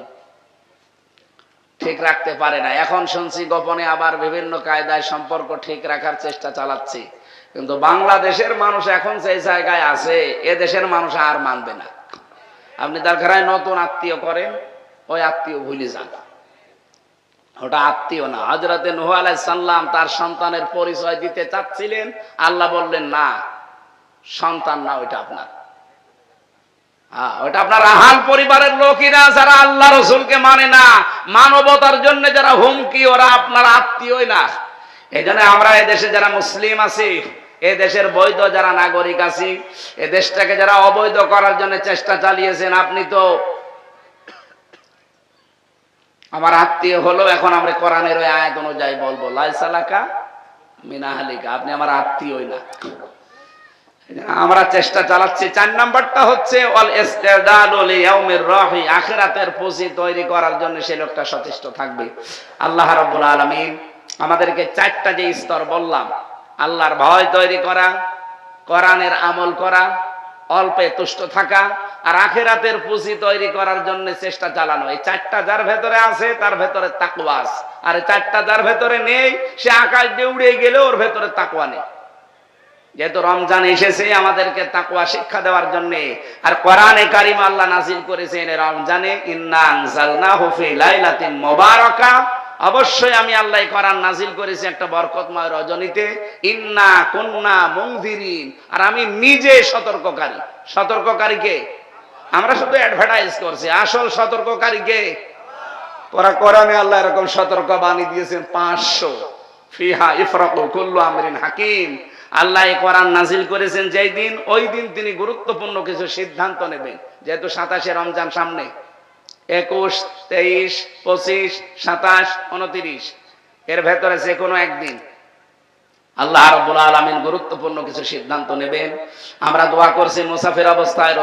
[SPEAKER 1] ঠিক রাখতে পারে না। এখন শুনছি গোপনে আবার বিভিন্ন কায়দায় সম্পর্ক ঠিক রাখার চেষ্টা চালাচ্ছে। কিন্তু বাংলাদেশের মানুষ এখন সেই জায়গায় আছে, এ দেশের মানুষ আর মানবে না। আপনি দরকার হয় নতুন আত্মীয় করেন, ওই আত্মীয় ভুলে যান, ওটা আত্মীয় না। হযরতে নূহ আলাইহিস সালাম তার সন্তানের পরিচয় দিতে চাচ্ছিলেন, আল্লাহ বললেন না, সন্তান না, ওইটা আপনার। ওটা আপনার আহাল পরিবারের লোকেরা যারা আল্লাহ রসুলকে মানে না, মানবতার জন্য যারা হুমকি, ওরা আপনার আত্মীয়ই না। এই জন্য আমরা এদেশে যারা মুসলিম আছি, এ দেশের বৈধ যারা নাগরিক আছি, এ দেশটাকে যারা অবৈধ করার জন্য চেষ্টা চালিয়েছেন, আপনি তো আমার আত্মীয় হলো। এখন আমরা কোরআনের ওই আয়াত অনুযায়ী বলবো লাইসা লাকা মিন আহলিকা, আপনি আমার আত্মীয়ই না। আমরা চেষ্টা চালাচ্ছি। 4 নাম্বারটা হচ্ছে ওয়াল ইস্তিদাদু লিয়াউমির রাহি, আখিরাতের পুঁজি তৈরি করার জন্য সে লোকটা সচেষ্ট থাকবে। আল্লাহ রাব্বুল আলামিন আমাদেরকে 4টা যে স্তর বললাম, আল্লাহর ভয় তৈরি করা, কোরআনের আমল করা, অল্পে তুষ্ট থাকা, আর আখিরাতের পুঁজি তৈরি করার জন্য চেষ্টা চালানো। এই 4টা যার ভেতরে আছে তার ভেতরে তাকওয়া আছে, আর এই 4টা যার ভেতরে নেই সে আকাশ দিয়ে উড়ে গেলে ওর ভেতরে তাকওয়া নেই। যেহেতু রমজান এসেছে আমাদেরকে তাকওয়া শিক্ষা দেওয়ার জন্য, আর কোরআনে কারিম আল্লাহ নাযিল করেছেন রমজানে, ইন্না আনজালনাহু ফি লাইলাতিন মুবারাকা, অবশ্যই আমি আল্লাহ কোরআন নাযিল করেছি একটা বরকতময় রজনীতে। ইন্না কুন্না মুনজিরিন, আর আমি নিজে সতর্ককারী। সতর্ককারী কে? আমরা শুধু অ্যাডভার্টাইজ করছি, আসল সতর্ককারী কে? কোরআনে আল্লাহ এরকম সতর্ক বাণী দিয়েছেন 500, ফিহা ইফরাকু কুল্লু আমরিন হাকিম। আল্লাহ কোরআন নাযিল করেছেন যেই দিন, ওই দিন তিনি গুরুত্বপূর্ণ কিছু সিদ্ধান্ত নেবেন। যেহেতু 27 রমজান সামনে, 21, 23, 25, 27, 29 এর ভেতরে যে কোনো একদিন আল্লাহ রাব্বুল আলামিন গুরুত্বপূর্ণ কিছু সিদ্ধান্ত নেবেন। আমরা দোয়া করছি মুসাফির অবস্থায়,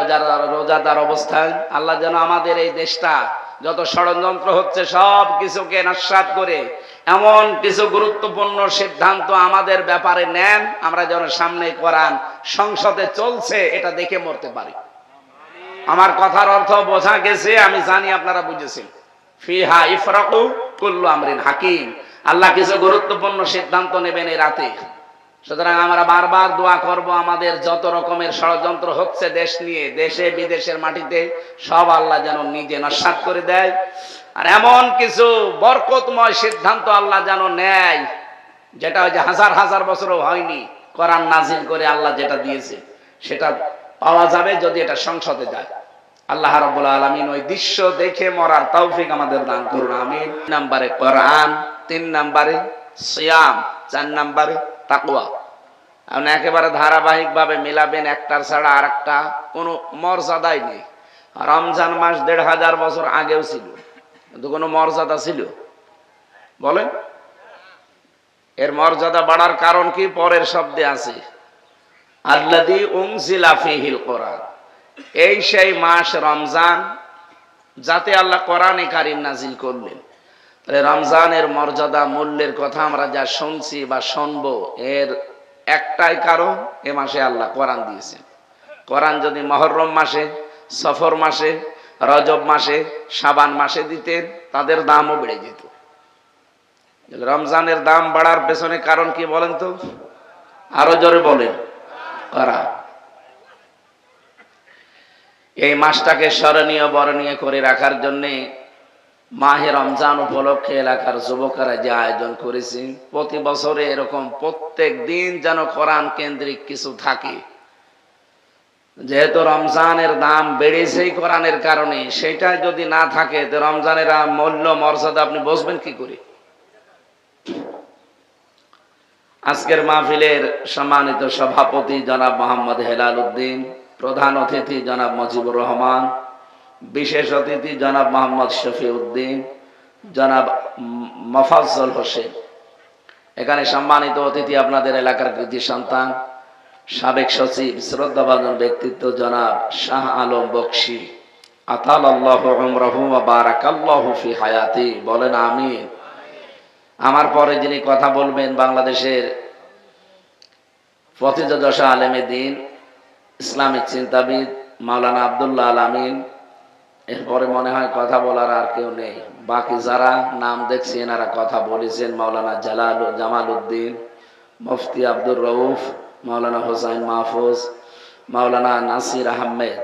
[SPEAKER 1] রোজাদার অবস্থায়, আল্লাহ যেন আমাদের এই দেশটা যত ষড়যন্ত্র হচ্ছে সব কিছুকে নস্যাৎ করে এমন কিছু গুরুত্বপূর্ণ সিদ্ধান্ত আমাদের ব্যাপারে নেন, আমরা যেন সামনে কোরআন সংসদে চলছে এটা দেখে মরতে পারি। আমার কথার অর্থ বোঝা গেছে? আমি জানি আপনারা বুঝেছেন। ফিহা ইফরাকু কুল্লু আমরিন হাকিম, আল্লাহ কিছু গুরুত্বপূর্ণ সিদ্ধান্ত নেবেন এই রাতে। সুতরাং আমরা বারবার দোয়া করব, আমাদের যত রকমের ষড়যন্ত্র হচ্ছে দেশ নিয়ে, দেশে বিদেশের মাটিতে, সব আল্লাহ যেন নিজে নস্যাৎ করে দেয়। আর এমন কিছু বরকতময় সিদ্ধান্ত আল্লাহ যেন নেয়, যেটা ওই যে হাজার হাজার বছরও হয়নি, কোরআন নাযিল করে আল্লাহ যেটা দিয়েছে সেটা পাওয়া যাবে যদি এটা সংসদে যায়। আল্লাহ রাব্বুল আলামিন ওই দৃশ্য দেখে মরার তৌফিক আমাদের দান করুন, আমিন। 2 নম্বরে কোরআন, 3 নম্বরে সিয়াম, 4 নম্বরে তাকওয়া। আপনি একেবারে ধারাবাহিকভাবে মিলাবেন, একটার ছাড়া আরেকটা কোনো মর্যাদাই নেই। রমজান মাস 1500 বছর আগেও ছিল, কিন্তু কোনো মর্যাদা ছিল? বলেন। এর মর্যাদা বাড়ার কারণ কি? পরের শব্দে আছে, আল্লাযী উনজিলা ফীহিল কোরআন। এই সেই মাস রমজান যাতে আল্লাহ কোরআনে কারীম নাযিল করলেন। তাহলে রমজানের মর্যাদা, মূল্যের কথা আমরা যা শুনছি বা শুনবো, এর একটাই কারণ, এ মাসে আল্লাহ কোরআন দিয়েছেন। কোরআন যদি মুহররম মাসে, সফর মাসে, রজব মাসে, শাবান মাসে দিতেন, তাদের দামও বেড়ে যেত। রমজানের দাম বাড়ার পেছনে কারণ কি বলেন তো? আরো জোরে বলেন। কারা? এই মাসটাকে স্মরণীয় বরণীয় করে রাখার জন্যে মাহে রমজান উপলক্ষে এলাকার যুবকেরা যে আয়োজন করেছে, প্রতি বছরে এরকম প্রত্যেক দিন যেন কোরআন কেন্দ্রিক কিছু থাকে। যেহেতু রমজানের দাম বেড়েছেই কোরআনের কারণে, সেটা যদি না থাকে তো রমজানের মূল্য মর্যাদা আপনি বুঝবেন কি করে? আজকের মাহফিলের সম্মানিত সভাপতি জনাব মোহাম্মদ হেলাল উদ্দিন, প্রধান অতিথি জনাব মুজিবুর রহমান, বিশেষ অতিথি জনাব মোহাম্মদ শফি উদ্দিন, জনাব মোফাজ্জল হোসেন। এখানে সম্মানিত অতিথি আপনাদের এলাকার কৃতি সন্তান, সাবেক সচিব, শ্রদ্ধাভাজন ব্যক্তিত্ব জনাব শাহ আলম বকশী, আতালাল্লাহু উমরাহু ওয়া বারাকাল্লাহু ফি হায়াতি। বলেন আমিন। আমার পরে যিনি কথা বলবেন, বাংলাদেশের প্রথিতযশা আলেমে দ্বীন, ইসলামিক চিন্তাবিদ মাওলানা আব্দুল্লাহ আল আমিন। এরপরে মনে হয় কথা বলার আর কেউ নেই। বাকি যারা নাম দেখছি এনারা কথা বলেছেন, মাওলানা জামাল উদ্দিন, মুফতি আব্দুর রউফ, মাওলানা হোসাইন মাহফুজ, মাওলানা নাসির আহমেদ,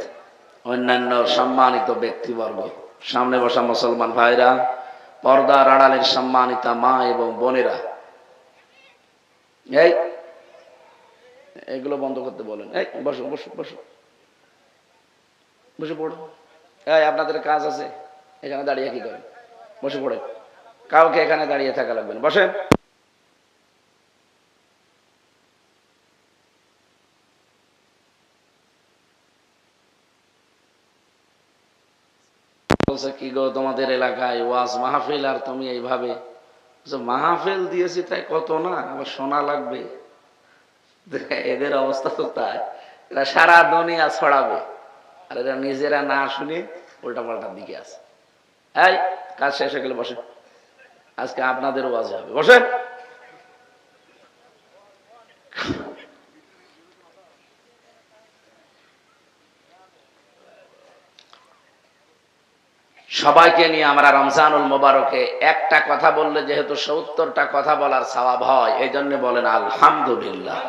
[SPEAKER 1] অন্যান্য সম্মানিত ব্যক্তিবর্গ, সামনে বসা মুসলমান ভাইরা, পর্দার আড়ালের সম্মানিতা মা এবং বোনেরা, এই এগুলো বন্ধ করতে বলেন। এই বসো বসো বসো বসে পড়ো। এই আপনাদের কাজ আছে, এখানে দাঁড়িয়ে কি করেন? বসে পড়ে। কাউকে এখানে দাঁড়িয়ে থাকা লাগবে না, বসেন। বলছে কি গো, তোমাদের এলাকায় ওয়াজ মাহফিল আর তুমি এইভাবে মাহফিল দিয়েছি, তাই কত না আবার শোনা লাগবে। এদের অবস্থা তো তাই, এরা সারা দুনিয়া ছড়াবে আর এরা নিজেরা না শুনে উল্টা পাল্টার দিকে আছে। এই কাজ শেষ হয়ে গেলে বসে, আজকে আপনাদের ওয়াজ হবে, বসেন। সবাইকে নিয়ে আমরা রমজানুল মোবারকে একটা কথা বললে যেহেতু ৭০টা কথা বলার সওয়াব হয়, এই জন্য বলেন আলহামদুলিল্লাহ।